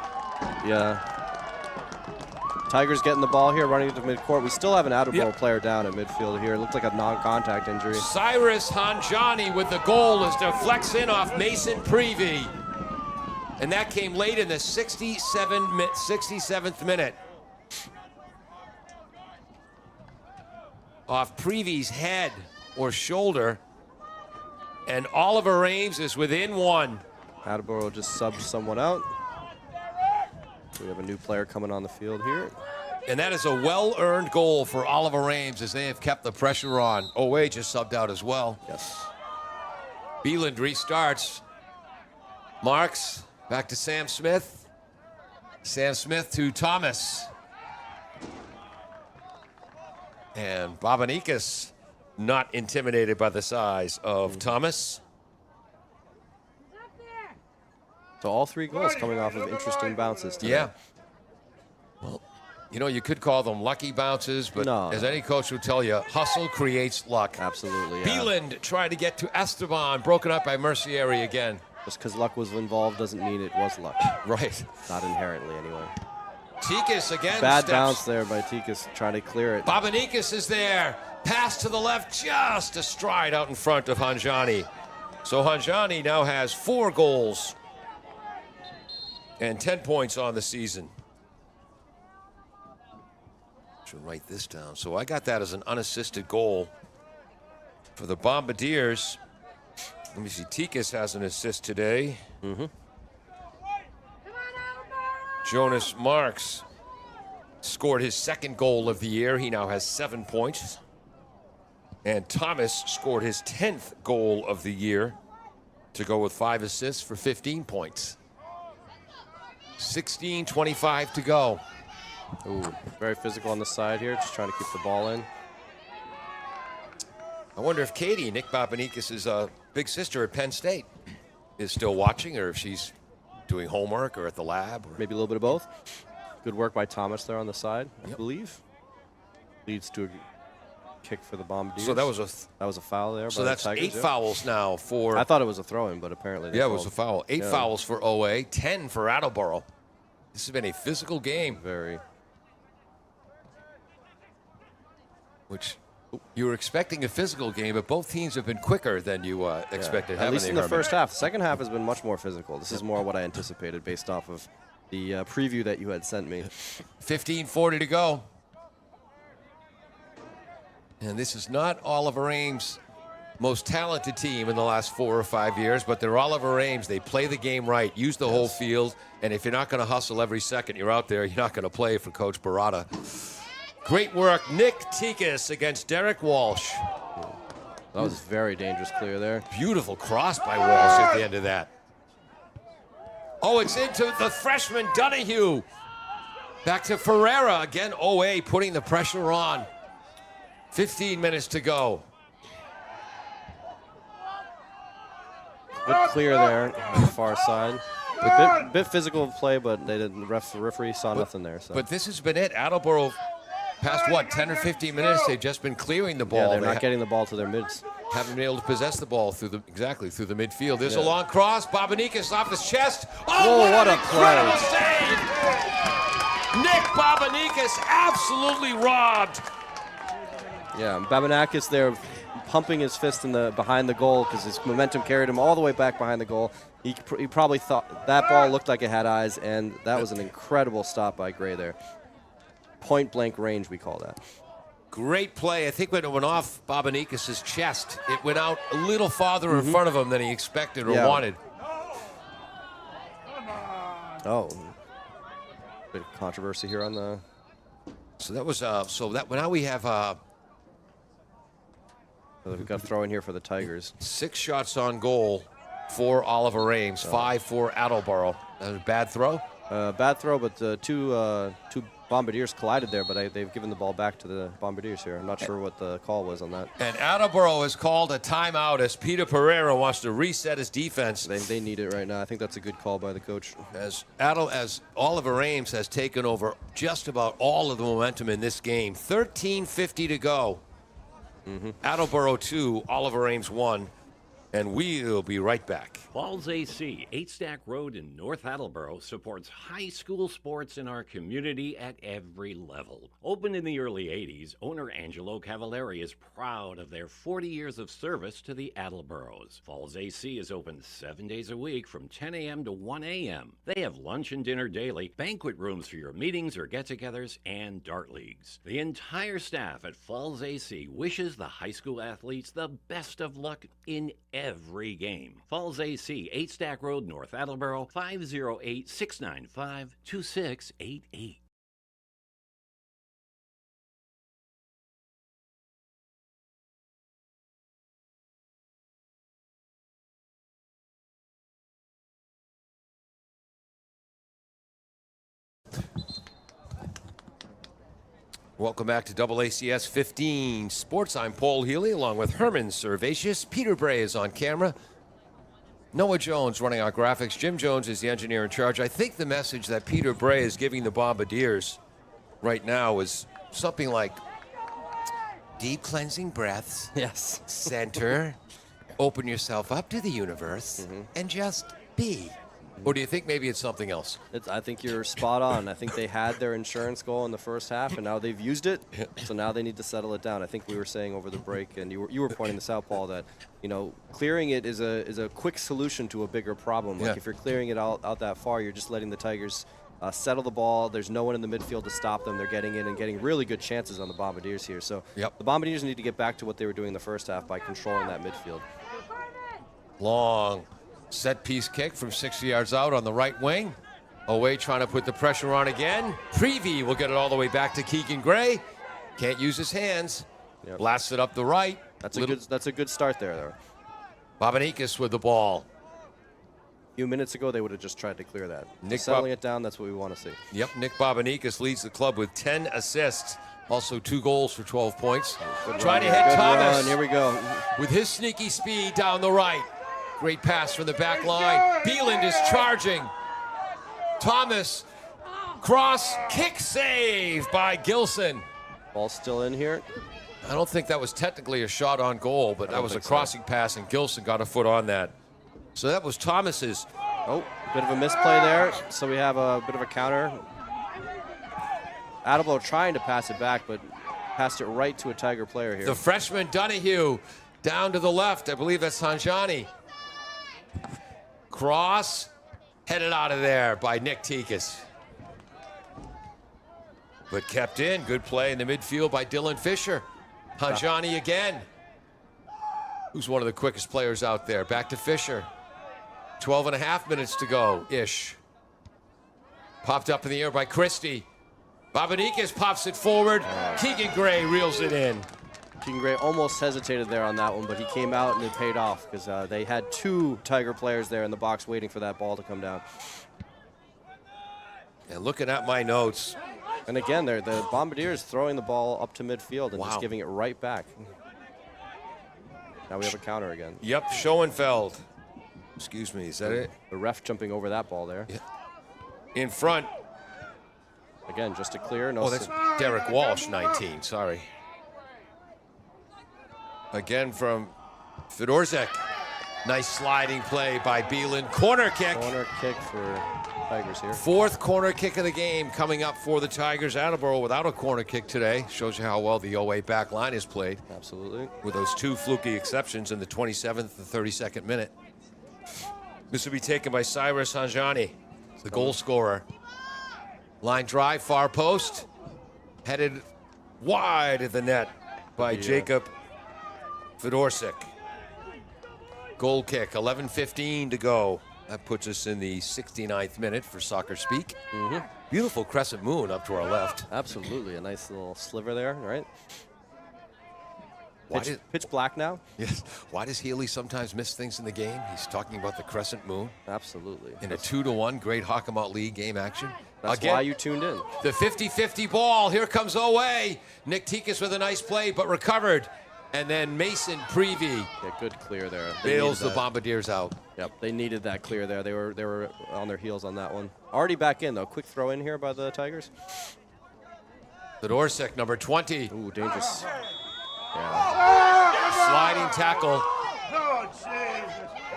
Yeah. Tigers getting the ball here, running into midcourt. We still have an Attleboro player down at midfield here. It looked like a non-contact injury. Cyrus Hanjani with the goal as deflects in off Mason Prevey. And that came late in the 67th minute. Off Prevey's head or shoulder. And Oliver Ames is within 1. Attleboro just subbed someone out. We have a new player coming on the field here. And that is a well-earned goal for Oliver Ames as they have kept the pressure on. Owe just subbed out as well. Yes. Bieland restarts. Marks back to Sam Smith. Sam Smith to Thomas. And Babanikas not intimidated by the size of Thomas. So all 3 goals coming off of interesting bounces today. Yeah. Well, you know, you could call them lucky bounces, but as any coach would tell you, hustle creates luck. Absolutely, yeah. Bieland tried to get to Esteban, broken up by Mercieri again. Just because luck was involved doesn't mean it was luck. Right. Not inherently, anyway. Tikas again. Bad bounce there by Tikas, trying to clear it. Babanikis is there. Pass to the left, just a stride out in front of Hanjani. So Hanjani now has 4 goals and 10 points on the season. Should write this down. So I got that as an unassisted goal for the Bombardiers. Let me see. Tikas has an assist today. Jonas Marks scored his 2nd goal of the year. He now has 7 points. And Thomas scored his 10th goal of the year to go with 5 assists for 15 points. 16:25 to go. Ooh, very physical on the side here, just trying to keep the ball in. I wonder if Katie, Nick Babanikis' big sister at Penn State, is still watching, or if she's doing homework or at the lab. Or maybe a little bit of both. Good work by Thomas there on the side, I believe. Leads to a kick for the Bombardiers. So that was a foul there. So by that's the Tigers, 8 fouls now for. I thought it was a throw-in, but apparently it was a foul. 8 fouls for OA, 10 for Attleboro. This has been a physical game. Very. Which you were expecting a physical game, but both teams have been quicker than you expected. At least in the first half. The second half has been much more physical. This is more what I anticipated based off of the preview that you had sent me. 15:40 to go. And this is not Oliver Ames' most talented team in the last 4 or 5 years, but they're Oliver Ames. They play the game right, use the whole field, and if you're not going to hustle every second you're out there, you're not going to play for Coach Barada. Great work, Nick Tikas against Derek Walsh. That was very dangerous clear there. Beautiful cross by Walsh at the end of that. Oh, it's into the freshman Donahue. Back to Ferreira. Again, OA putting the pressure on. 15 minutes to go. Good clear there on the far side. A bit physical play, but they didn't. The referee saw nothing there. So. But this has been it. Attleboro, past what, 10 or 15 minutes, they've just been clearing the ball. Yeah, they're not getting the ball to their mids. Haven't been able to possess the ball through the midfield. There's a long cross. Babanikis off his chest. Oh, whoa, what a incredible play. save! Nick Babanikis absolutely robbed. Yeah, Babanakis there pumping his fist behind the goal because his momentum carried him all the way back behind the goal. He probably thought that ball looked like it had eyes, and that was an incredible stop by Gray there. Point blank range, we call that. Great play. I think when it went off Babanikis' chest, it went out a little farther in front of him than he expected or wanted. Oh, bit of controversy here on the. So that was now we have. We've got a throw in here for the Tigers. 6 shots on goal for Oliver Ames, 5 for Attleboro. That was a bad throw? Bad throw, but two Bombardiers collided there, but they've given the ball back to the Bombardiers here. I'm not sure what the call was on that. And Attleboro has called a timeout as Peter Pereira wants to reset his defense. They need it right now. I think that's a good call by the coach. As Oliver Ames has taken over just about all of the momentum in this game. 13:50 to go. Attleboro 2, Oliver Ames 1, and we'll be right back. Falls AC, 8 Stack Road in North Attleboro, supports high school sports in our community at every level. Opened in the early 80s, owner Angelo Cavallari is proud of their 40 years of service to the Attleboros. Falls AC is open 7 days a week from 10 a.m. to 1 a.m. They have lunch and dinner daily, banquet rooms for your meetings or get-togethers, and dart leagues. The entire staff at Falls AC wishes the high school athletes the best of luck in every game. Falls AC, 8 Stack Road, North Attleboro, 508-695-2688. Welcome back to AACS 15 Sports. I'm Paul Healy along with Herman Servatius. Peter Bray is on camera. Noah Jones running our graphics. Jim Jones is the engineer in charge. I think the message that Peter Bray is giving the Bombardiers right now is something like deep cleansing breaths. Yes. Center. Open yourself up to the universe and just be. Or do you think maybe it's something else? I think you're spot on. I think they had their insurance goal in the first half, and now they've used it. So now they need to settle it down. I think we were saying over the break, and you were pointing this out, Paul, that clearing it is a quick solution to a bigger problem. Like if you're clearing it out that far, you're just letting the Tigers settle the ball. There's no one in the midfield to stop them. They're getting in and getting really good chances on the Bombardiers here. So the Bombardiers need to get back to what they were doing in the first half by controlling that midfield. Long set piece kick from 60 yards out on the right wing. Away trying to put the pressure on again. Prevey will get it all the way back to Keegan Gray. Can't use his hands. Blasts it up the right. That's a good start there, though. Babanikis with the ball. A few minutes ago, they would have just tried to clear that. Settling it down, that's what we want to see. Yep, Nick Babanikis leads the club with 10 assists. Also 2 goals for 12 points. Trying to hit Thomas. Here we go. With his sneaky speed down the right. Great pass from the back line. Bieland is charging. Thomas, cross, kick save by Gilson. Ball still in here. I don't think that was technically a shot on goal, but that was a crossing pass, and Gilson got a foot on that. So that was Thomas's. Oh, bit of a misplay there. So we have a bit of a counter. Attleboro trying to pass it back, but passed it right to a Tiger player here. The freshman Donahue down to the left. I believe that's Sanjani. Cross, headed out of there by Nick Tikas. But kept in. Good play in the midfield by Dylan Fisher. Hanjani again. Who's one of the quickest players out there. Back to Fisher. 12.5 minutes to go-ish. Popped up in the air by Christie. Babanikis pops it forward. Keegan Gray reels it in. Keegan Gray almost hesitated there on that one, but he came out and it paid off because they had 2 Tiger players there in the box waiting for that ball to come down. And looking at my notes. And again, the Bombardiers throwing the ball up to midfield and just giving it right back. Now we have a counter again. Yep, Schoenfeld. Excuse me, is that it? The ref jumping over that ball there. Yeah. In front. Again, just to clear. No, oh, that's Derek Walsh, 19. Sorry. Again from Fedorzek. Nice sliding play by Bieland. Corner kick. Corner kick for Tigers here. 4th corner kick of the game coming up for the Tigers. Attleboro without a corner kick today. Shows you how well the OA back line is played. Absolutely. With those 2 fluky exceptions in the 27th and 32nd minute. This will be taken by Cyrus Hanjani, the goal scorer. Line drive, far post. Headed wide of the net by Jacob Fedorsik. Goal kick, 11:15 to go. That puts us in the 69th minute for soccer speak. Beautiful crescent moon up to our left. Absolutely, a nice little sliver there, right? Why Pitch black now? Yes. Why does Healy sometimes miss things in the game? He's talking about the crescent moon. Absolutely. In a 2-1 great Hockomout League game action. That's why you tuned in. The 50-50 ball. Here comes Owe. Nick Tikas with a nice play, but recovered. And then Mason Prevey. Yeah, good clear there. Bails the Bombardiers out. Yep, they needed that clear there. They were on their heels on that one. Already back in, though. Quick throw in here by the Tigers. Fedorsek, number 20. Ooh, dangerous. Sliding tackle.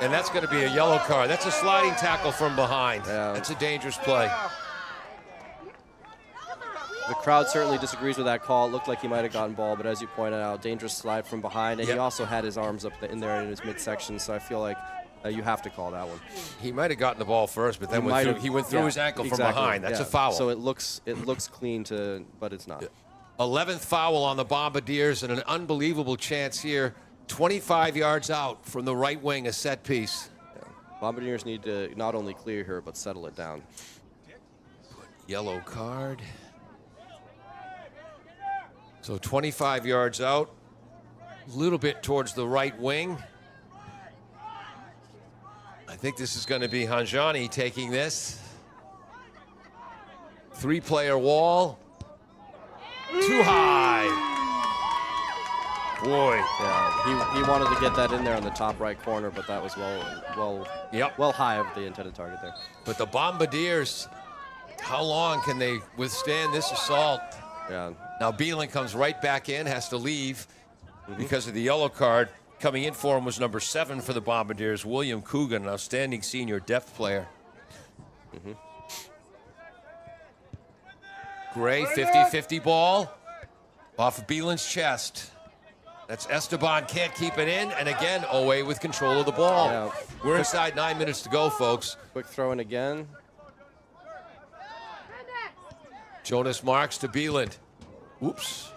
And that's going to be a yellow card. That's a sliding tackle from behind. That's a dangerous play. The crowd certainly disagrees with that call. It looked like he might have gotten ball, but as you pointed out, dangerous slide from behind. And he also had his arms up in there in his midsection, so I feel like you have to call that one. He might have gotten the ball first, but then he went through his ankle from behind. That's a foul. So it looks clean but it's not. 11th foul on the Bombardiers and an unbelievable chance here. 25 yards out from the right wing, a set piece. Bombardiers need to not only clear here, but settle it down. Yellow card. So 25 yards out, a little bit towards the right wing. I think this is going to be Hanjani taking this. 3-player wall. Too high. Boy. Yeah, he wanted to get that in there on the top right corner, but that was well high of the intended target there. But the Bombardiers, how long can they withstand this assault? Yeah. Now Beelan comes right back in, has to leave because of the yellow card. Coming in for him was number 7 for the Bombardiers, William Coogan, an outstanding senior depth player. Gray, 50-50 ball off of Beelan's chest. That's Esteban, can't keep it in, and again, Owe with control of the ball. Yeah. We're inside 9 minutes to go, folks. Quick throw in again. Jonas Marks to Beeland. Oops.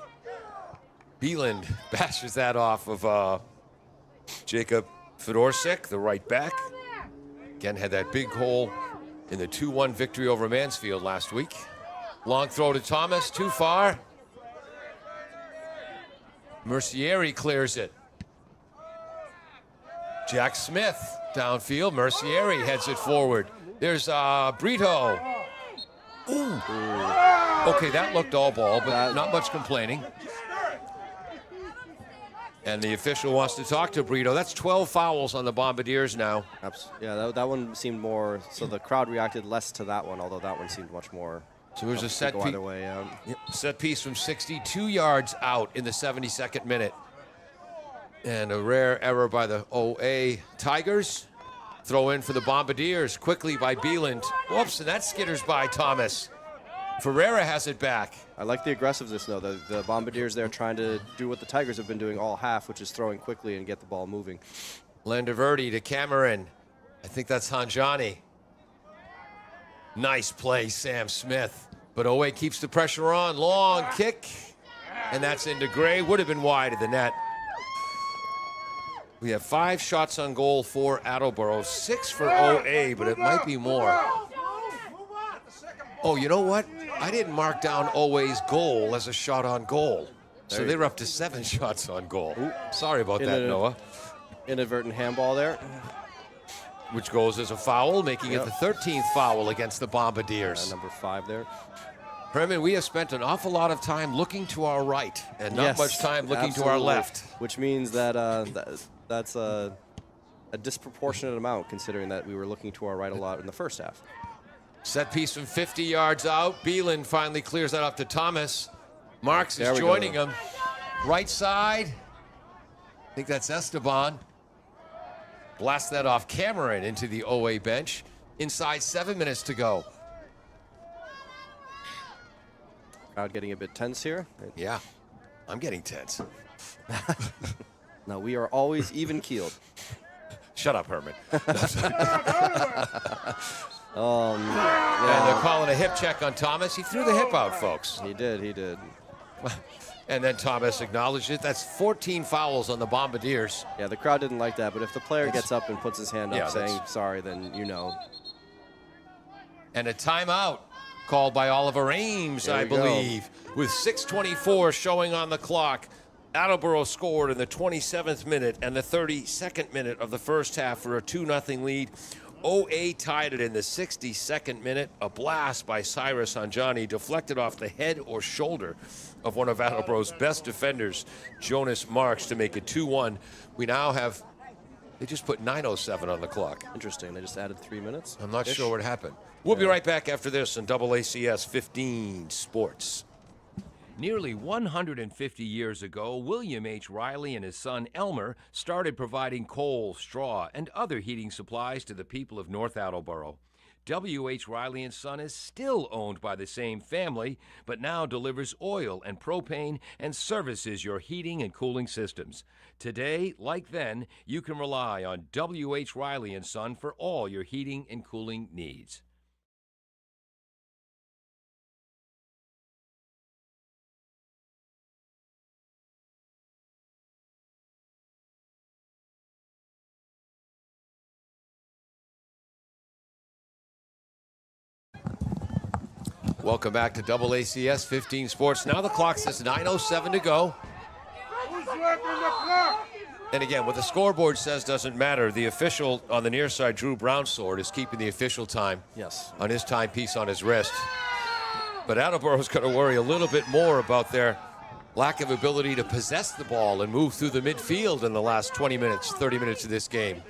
Beeland bashes that off of Jacob Fedorsek, the right back. Again, had that big hole in the 2-1 victory over Mansfield last week. Long throw to Thomas, too far. Mercieri clears it. Jack Smith downfield. Mercieri heads it forward. There's Brito. Ooh. Okay, that looked all ball, but not much complaining. And the official wants to talk to Brito. That's 12 fouls on the Bombardiers now. Yeah, that one seemed more, so the crowd reacted less to that one, although that one seemed much more. So there's a set piece. Either way, Set piece from 62 yards out in the 72nd minute. And a rare error by the OA Tigers. Throw in for the Bombardiers quickly by Beeland. Whoops, and that skitters by Thomas. Ferreira has it back. I like the aggressiveness, though. The Bombardiers there trying to do what the Tigers have been doing all half, which is throwing quickly and get the ball moving. Landaverdi to Cameron. I think that's Hanjani. Nice play, Sam Smith. But Owe keeps the pressure on. Long kick. And that's into Gray. Would have been wide of the net. We have 5 shots on goal for Attleboro. 6 for OA, but it might be more. Oh, you know what? I didn't mark down Owe's goal as a shot on goal. So they were up to 7 shots on goal. Ooh. Sorry about that, Noah. Inadvertent handball there. Which goes as a foul, making it the 13th foul against the Bombardiers. Number 5 there. Herman, we have spent an awful lot of time looking to our right and not much time looking to our left. Which means that that's a disproportionate amount, considering that we were looking to our right a lot in the first half. Set piece from 50 yards out. Beeland finally clears that up to Thomas. Marks is joining him. Right side. I think that's Esteban. Blast that off Cameron into the OA bench. Inside 7 minutes to go. Crowd getting a bit tense here. Yeah, I'm getting tense. No, we are always even-keeled. Shut up, Herman. And they're calling a hip check on Thomas. He threw the hip out, folks. He did. And then Thomas acknowledged it. That's 14 fouls on the Bombardiers. Yeah, the crowd didn't like that, but if the player gets up and puts his hand up saying sorry, then you know. And a timeout called by Oliver Ames, I believe, with 6:24 showing on the clock. Attleboro scored in the 27th minute and the 32nd minute of the first half for a 2-0 lead. OA tied it in the 62nd minute. A blast by Cyrus Hanjani deflected off the head or shoulder of one of Attleboro's best defenders, Jonas Marks, to make it 2-1. We now have, they just put 9:07 on the clock. Interesting. They just added 3 minutes. I'm not sure what happened. We'll be right back after this on AACS 15 Sports. Nearly 150 years ago, William H. Riley and his son Elmer started providing coal, straw, and other heating supplies to the people of North Attleboro. W.H. Riley and Son is still owned by the same family, but now delivers oil and propane and services your heating and cooling systems. Today, like then, you can rely on W.H. Riley and Son for all your heating and cooling needs. Welcome back to AACS 15 Sports. Now the clock says 9:07 to go. Who's left in the clock? And again, what the scoreboard says doesn't matter. The official on the near side, Drew Brownsword, is keeping the official time on his timepiece on his wrist. But Attleboro's got to worry a little bit more about their lack of ability to possess the ball and move through the midfield in the last 20 minutes, 30 minutes of this game.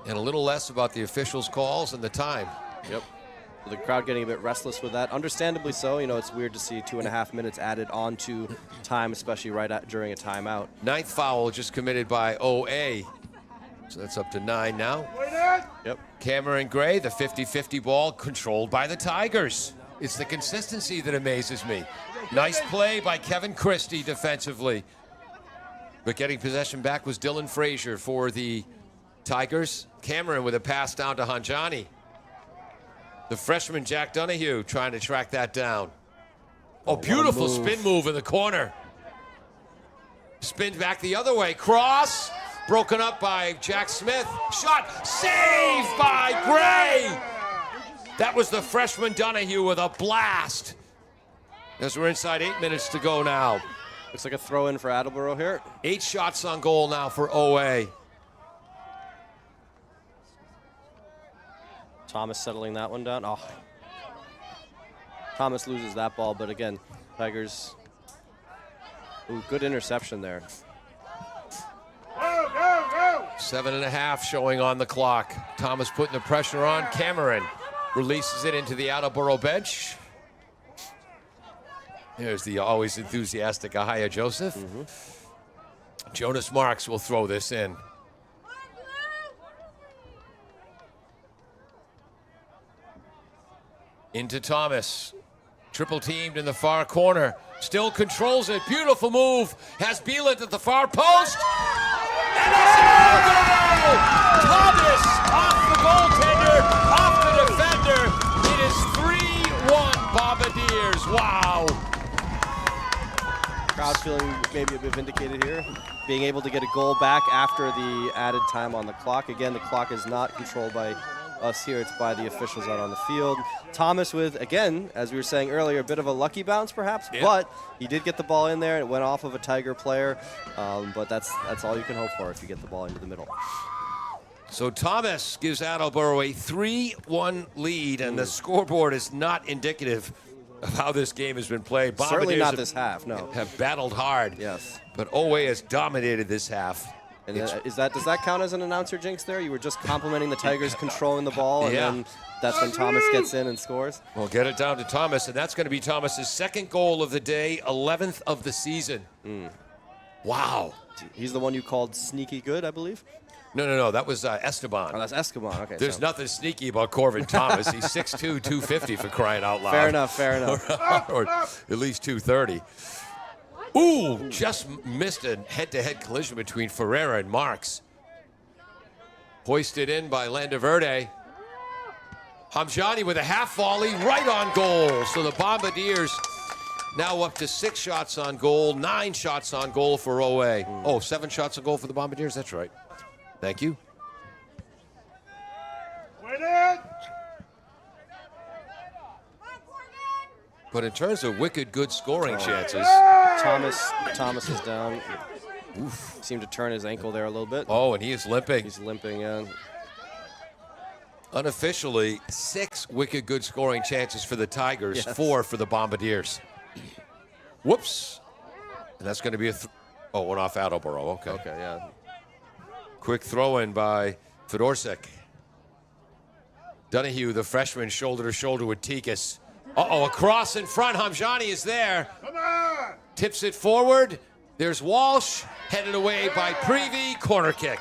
And a little less about the officials' calls and the time. Yep. The crowd getting a bit restless with that. Understandably so. You know, it's weird to see 2.5 minutes added onto time, especially during a timeout. 9th foul just committed by OA. So that's up to 9 now. Yep. Cameron Gray, the 50-50 ball controlled by the Tigers. It's the consistency that amazes me. Nice play by Kevin Christie defensively. But getting possession back was Dylan Frazier for the Tigers. Cameron with a pass down to Hanjani. The freshman Jack Donahue trying to track that down. Oh, beautiful spin move in the corner. Spin back the other way. Cross. Broken up by Jack Smith. Shot. Saved by Gray. That was the freshman Donahue with a blast. As we're inside 8 minutes to go now. Looks like a throw in for Attleboro here. 8 shots on goal now for OA. Thomas settling that one down. Oh. Thomas loses that ball, but again, Tigers. Ooh, good interception there. Go, go, go! 7.5 showing on the clock. Thomas putting the pressure on. Cameron releases it into the Attleboro bench. There's the always enthusiastic Ahaya Joseph. Jonas Marks will throw this in. Into Thomas. Triple teamed in the far corner. Still controls it. Beautiful move. Has Bielant at the far post. And that's another goal! Thomas off the goaltender, off the defender. It is 3-1 Bombardiers. Wow. Crowd feeling maybe a bit vindicated here. Being able to get a goal back after the added time on the clock. Again, the clock is not controlled by us here. It's by the officials out on the field. Thomas with, again, as we were saying earlier, a bit of a lucky bounce perhaps, but he did get the ball in there. It went off of a Tiger player, but that's all you can hope for if you get the ball into the middle. So Thomas gives Attleboro a 3-1 lead, and the scoreboard is not indicative of how this game has been played. Certainly not this half, no. Have battled hard. Yes. But OA has dominated this half. And does that count as an announcer jinx there? You were just complimenting the Tigers controlling the ball, and then that's when Thomas gets in and scores? We'll get it down to Thomas, and that's going to be Thomas's second goal of the day, 11th of the season. Wow. He's the one you called sneaky good, I believe? No. That was Esteban. Oh, that's Esteban. Okay. There's nothing sneaky about Corvin Thomas. He's 6'2", 250 for crying out loud. Fair enough. Or at least 230. Ooh, just missed a head-to-head collision between Ferreira and Marks. Hoisted in by Landaverde. Hamjani with a half volley right on goal. So the Bombardiers now up to 6 shots on goal, 9 shots on goal for OA. Oh, 7 shots on goal for the Bombardiers? That's right. Thank you. Wait in! But in terms of wicked good scoring chances. Thomas is down. Seemed to turn his ankle there a little bit. Oh, and he is limping. He's limping, yeah. Unofficially, 6 wicked good scoring chances for the Tigers, 4 for the Bombardiers. Whoops. And that's going to be one off Attleboro. Okay. Okay, yeah. Quick throw in by Fedorsek. Donahue, the freshman, shoulder to shoulder with Tikas. Uh-oh, a cross in front. Hamjani is there. Come on! Tips it forward. There's Walsh, headed away by Prevey. Corner kick.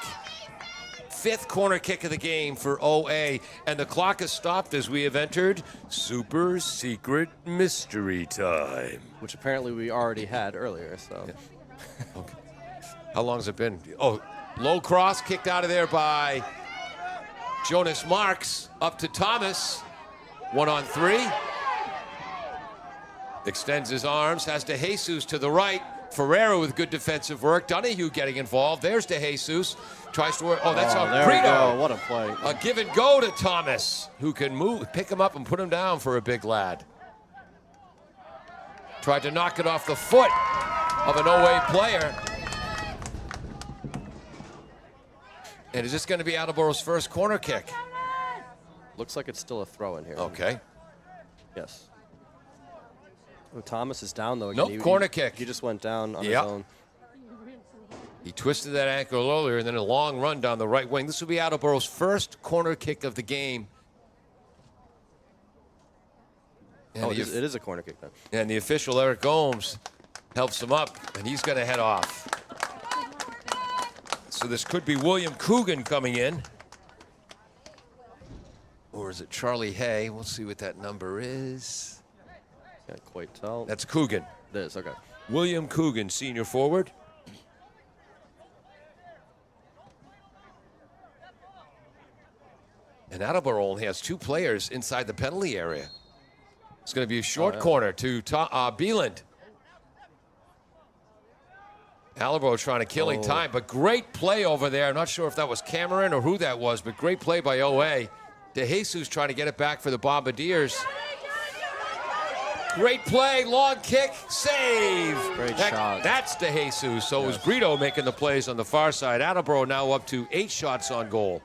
5th corner kick of the game for OA. And the clock has stopped as we have entered super secret mystery time. Which apparently we already had earlier, so. Yeah. Okay. How long has it been? Oh, low cross kicked out of there by Jonas Marks. Up to Thomas. 1-on-3. Extends his arms, has De Jesus to the right. Ferreira with good defensive work. Donahue getting involved. There's De Jesus. Tries to work. Oh, that's on Brito. What a play. A give and go to Thomas, who can move, pick him up and put him down for a big lad. Tried to knock it off the foot of an OA player. And is this going to be Attleboro's first corner kick? Looks like it's still a throw in here. Okay. Yes. Oh, Thomas is down, though. Again. Nope, corner kick. He just went down on his Yep. own. He twisted that ankle earlier, and then a long run down the right wing. This will be Attleboro's first corner kick of the game. And Oh, it is a corner kick then. And the official, Eric Gomes, helps him up, and he's going to head off. So this could be William Coogan coming in. Or is it Charlie Hay? We'll see what that number is. Can't quite tell. That's Coogan. It is, okay. William Coogan, senior forward. And Attleboro only has 2 players inside the penalty area. It's going to be a short corner to Beeland. Attleboro trying to killing time, but great play over there. I'm not sure if that was Cameron or who that was, but great play by OA. De Jesus trying to get it back for the Bombardiers. Great play, long kick, save. Great shot. That's De Jesus. So it was Brito making the plays on the far side. Attleboro now up to 8 shots on goal.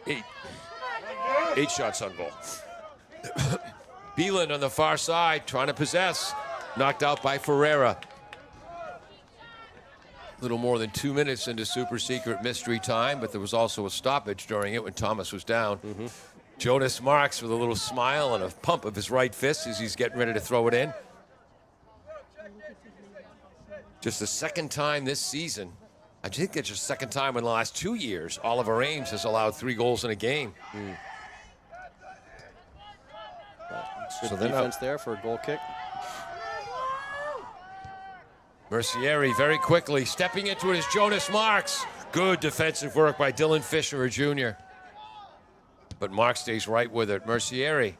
8 shots on goal. Beeland on the far side trying to possess. Knocked out by Ferreira. A little more than 2 minutes into super secret mystery time, but there was also a stoppage during it when Thomas was down. Jonas Marks with a little smile and a pump of his right fist as he's getting ready to throw it in. Just the second time this season, I think it's the second time in the last 2 years, Oliver Ames has allowed 3 goals in a game. Good defense there for a goal kick. Mercieri very quickly stepping into it is Jonas Marks. Good defensive work by Dylan Fisher Jr. But Marks stays right with it. Mercieri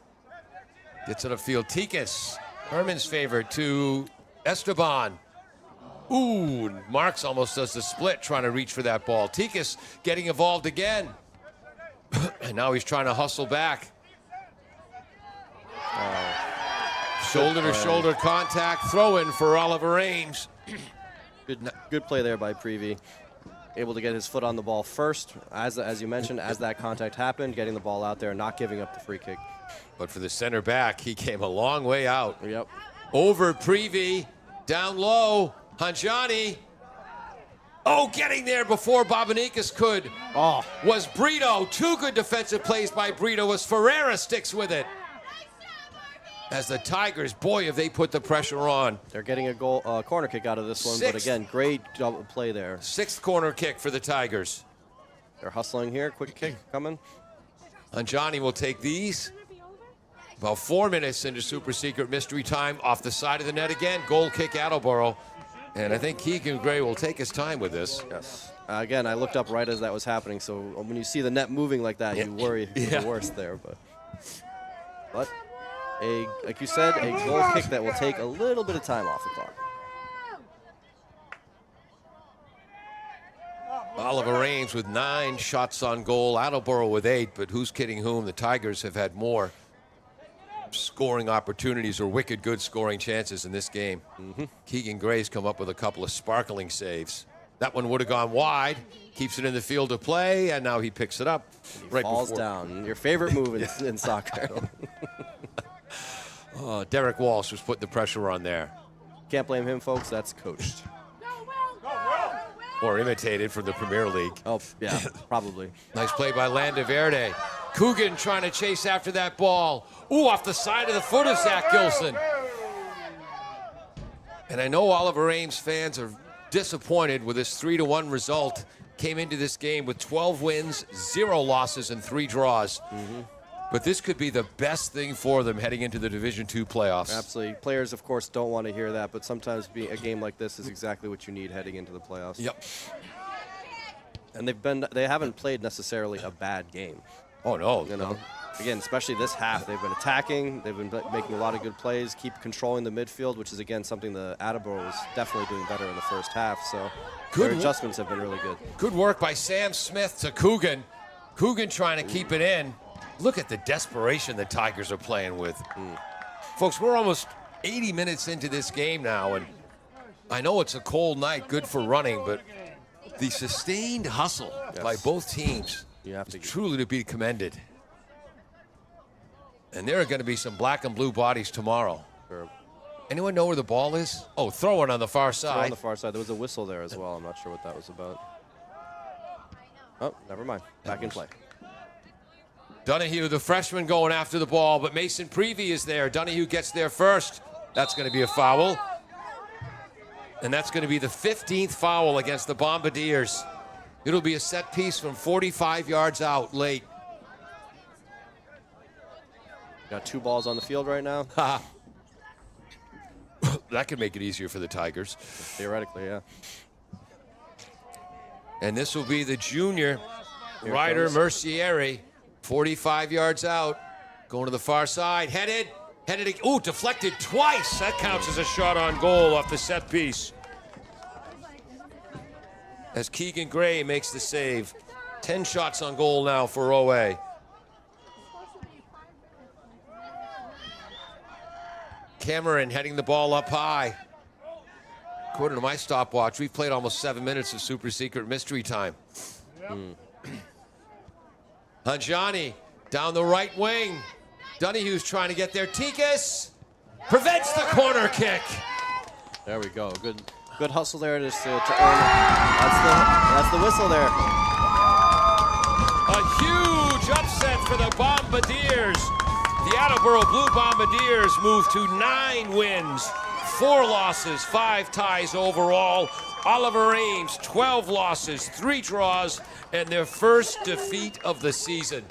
gets it upfield. Tikas, Herman's favorite to Esteban. Ooh, Marks almost does the split trying to reach for that ball. Tikas getting involved again. And now he's trying to hustle back. Shoulder to shoulder contact, throw in for Oliver Ames. Good play there by Prevey. Able to get his foot on the ball first, as you mentioned, as that contact happened, getting the ball out there and not giving up the free kick. But for the center back, he came a long way out. Yep. Over Prevey, down low, Hanjani. Oh, getting there before Babanikas could. Was Brito. 2 good defensive plays by Brito as Ferreira sticks with it. As the Tigers, boy, have they put the pressure on. They're getting a corner kick out of this one, but again, great double play there. 6th corner kick for the Tigers. They're hustling here. Quick kick coming. Hanjani will take these. About 4 minutes into super secret mystery time. Off the side of the net again. Goal kick Attleboro. And I think Keegan Gray will take his time with this. Yes. Again, I looked up right as that was happening, so when you see the net moving like that, you worry the worst there. But like you said, a goal kick that will take a little bit of time off the clock. Oliver Ames with 9 shots on goal. Attleboro with 8, but who's kidding whom? The Tigers have had more scoring opportunities or wicked good scoring chances in this game. Keegan Gray's come up with a couple of sparkling saves. That one would have gone wide. Keeps it in the field of play, and now he picks it up. Right falls down. Your favorite move in soccer. Derek Walsh was putting the pressure on there. Can't blame him, folks. That's coached. Or imitated from the Premier League. Oh, yeah, probably. Nice play by Landaverde. Coogan trying to chase after that ball. Ooh, off the side of the foot of Zach Gilson. And I know Oliver Ames fans are disappointed with this 3-1 result. Came into this game with 12 wins, 0 losses, and 3 draws. But this could be the best thing for them heading into the Division II playoffs. Absolutely. Players, of course, don't want to hear that, but sometimes a game like this is exactly what you need heading into the playoffs. Yep. And they haven't played necessarily a bad game. Oh, no. You know, again, especially this half, they've been attacking, they've been making a lot of good plays, keep controlling the midfield, which is, again, something the Attleboro was definitely doing better in the first half. So their adjustments have been really good. Good work by Sam Smith to Coogan. Coogan trying to keep it in. Look at the desperation the Tigers are playing with. Folks, we're almost 80 minutes into this game now, and I know it's a cold night, good for running, but the sustained hustle by both teams is truly to be commended. And there are going to be some black and blue bodies tomorrow. Sure. Anyone know where the ball is? Oh, throwing on the far side. On the far side. There was a whistle there as well. I'm not sure what that was about. Oh, never mind. Back in play. Donahue, the freshman, going after the ball, but Mason Prevey is there. Donahue gets there first. That's going to be a foul. And that's going to be the 15th foul against the Bombardiers. It'll be a set piece from 45 yards out late. Got 2 balls on the field right now. That could make it easier for the Tigers. Theoretically, yeah. And this will be the junior, Ryder Mercieri, 45 yards out, going to the far side, headed, ooh, deflected twice. That counts as a shot on goal off the set piece. As Keegan Gray makes the save. 10 shots on goal now for OA. Cameron heading the ball up high. According to my stopwatch, we've played almost 7 minutes of Super Secret Mystery Time. Hanjani down the right wing. Donahue's trying to get there. Tikas prevents the corner kick. There we go. Good hustle there just to earn it. That's the whistle there. A huge upset for the Bombardiers. The Attleboro Blue Bombardiers move to 9 wins, 4 losses, 5 ties overall. Oliver Ames, 12 losses, 3 draws, and their first defeat of the season.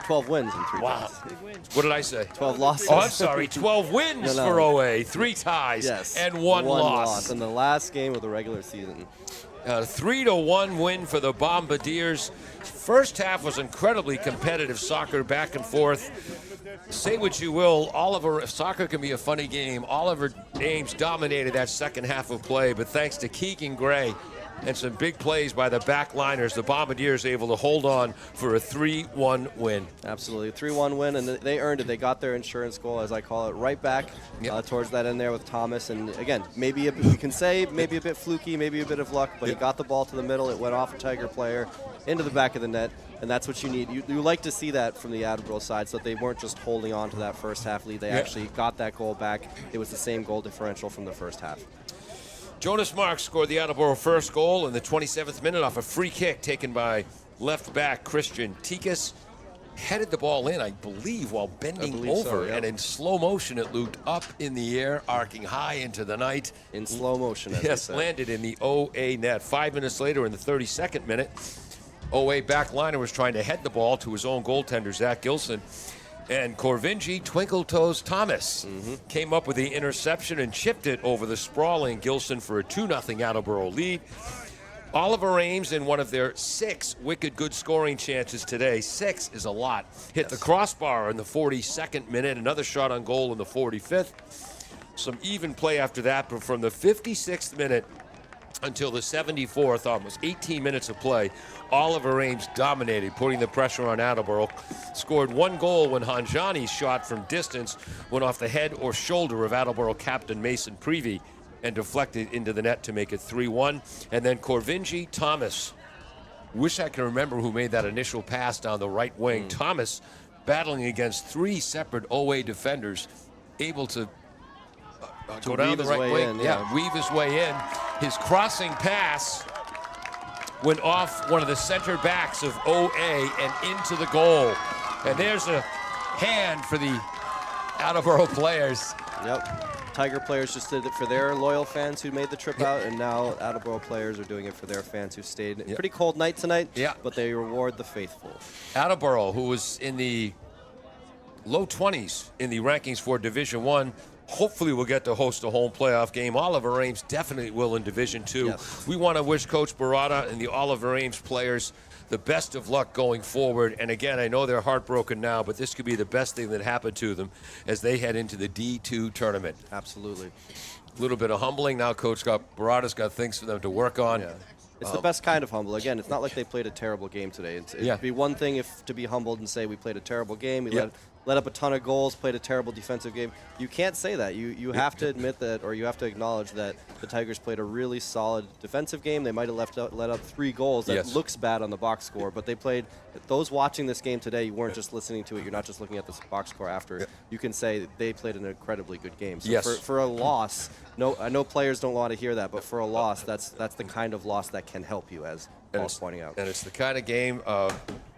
12 wins in 3 Wow. ties. What did I say? 12 losses. Oh, I'm sorry. 12 wins No. for OA, 3 ties, Yes. and 1 loss in the last game of the regular season. A 3-1 win for the Bombardiers. First half was incredibly competitive soccer, back and forth. Say what you will, soccer can be a funny game. Oliver Ames dominated that second half of play, but thanks to Keegan Gray and some big plays by the backliners, the Bombardiers able to hold on for a 3-1 win. Absolutely, 3-1 win, and they earned it. They got their insurance goal, as I call it, right back towards that end there with Thomas. And again, maybe we can say maybe a bit fluky, maybe a bit of luck, but he got the ball to the middle. It went off a Tiger player into the back of the net, and that's what you need. You like to see that from the Attleboro side, so that they weren't just holding on to that first half lead. They actually got that goal back. It was the same goal differential from the first half. Jonas Marks scored the Attleboro first goal in the 27th minute off a free kick taken by left back Christian Tikas. Headed the ball in, I believe, while bending over. And in slow motion, it looped up in the air, arcing high into the night. In slow motion, as Yes, they said. landed in the OA net. 5 minutes later, in the 32nd minute, OA backliner was trying to head the ball to his own goaltender, Zach Gilson. And Corvinji Twinkle Toes Thomas came up with the interception and chipped it over the sprawling Gilson for a 2-0 Attleboro lead. Oliver Ames, in one of their 6 wicked good scoring chances today, 6 is a lot, hit the crossbar in the 42nd minute, another shot on goal in the 45th. Some even play after that, but from the 56th minute until the 74th, almost 18 minutes of play, Oliver Ames dominated, putting the pressure on Attleboro. Scored 1 goal when Hanjani's shot from distance went off the head or shoulder of Attleboro captain Mason Prevey and deflected into the net to make it 3-1. And then Corvinji Thomas. Wish I could remember who made that initial pass down the right wing. Thomas battling against 3 separate OA defenders, able to go down the right wing. Weave his way in. His crossing pass went off one of the center backs of OA and into the goal. And there's a hand for the Attleboro players. Yep. Tiger players just did it for their loyal fans who made the trip out, and now Attleboro players are doing it for their fans who stayed. Pretty cold night tonight, but they reward the faithful. Attleboro, who was in the low 20s in the rankings for Division I, hopefully we'll get to host a home playoff game. Oliver Ames definitely will in Division II. Yes. We want to wish Coach Barada and the Oliver Ames players the best of luck going forward. And again, I know they're heartbroken now, but this could be the best thing that happened to them as they head into the D2 tournament. Absolutely. A little bit of humbling. Now Coach Barada's got things for them to work on. Yeah. It's the best kind of humble. Again, it's not like they played a terrible game today. It'd be one thing if to be humbled and say we played a terrible game, we let let up a ton of goals, played a terrible defensive game. You can't say that. You have to admit that, or you have to acknowledge that the Tigers played a really solid defensive game. They might have let up 3 goals. That looks bad on the box score, but they played. Those watching this game today, you weren't just listening to it. You're not just looking at the box score after. You can say they played an incredibly good game. So for a loss, no, I know players don't want to hear that, but for a loss, that's the kind of loss that can help you, as Paul's pointing out. And it's the kind of game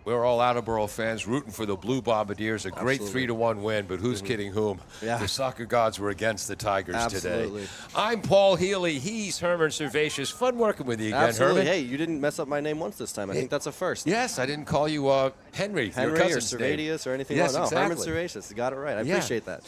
we're all Attleboro fans rooting for the Blue Bombardiers. A great 3-1 win, but who's kidding whom? Yeah. The soccer gods were against the Tigers today. Absolutely. I'm Paul Healy. He's Herman Servatius. Fun working with you again, Absolutely. Herman. Hey, you didn't mess up my name once this time. I think that's a first. Yes, I didn't call you Henry your Henry or cousin's name. Servatius or anything. Yes, No, Herman exactly. Servatius. You got it right. I appreciate that.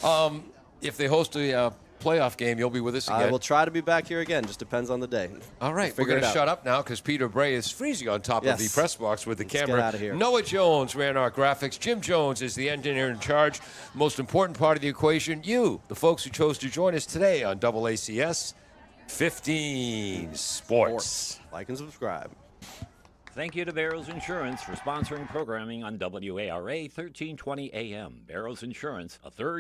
If they host a playoff game, you'll be with us again. I will try to be back here again. Just depends on the day. All right, we're Figure going it to out. shut up now because Peter Bray is freezing on top of the press box with the Let's camera. get outta here. Noah Jones ran our graphics. Jim Jones is the engineer in charge. Most important part of the equation, you, the folks who chose to join us today on AACS 15 Sports. Like and subscribe. Thank you to Barrows Insurance for sponsoring programming on WARA 1320 AM. Barrows Insurance, a third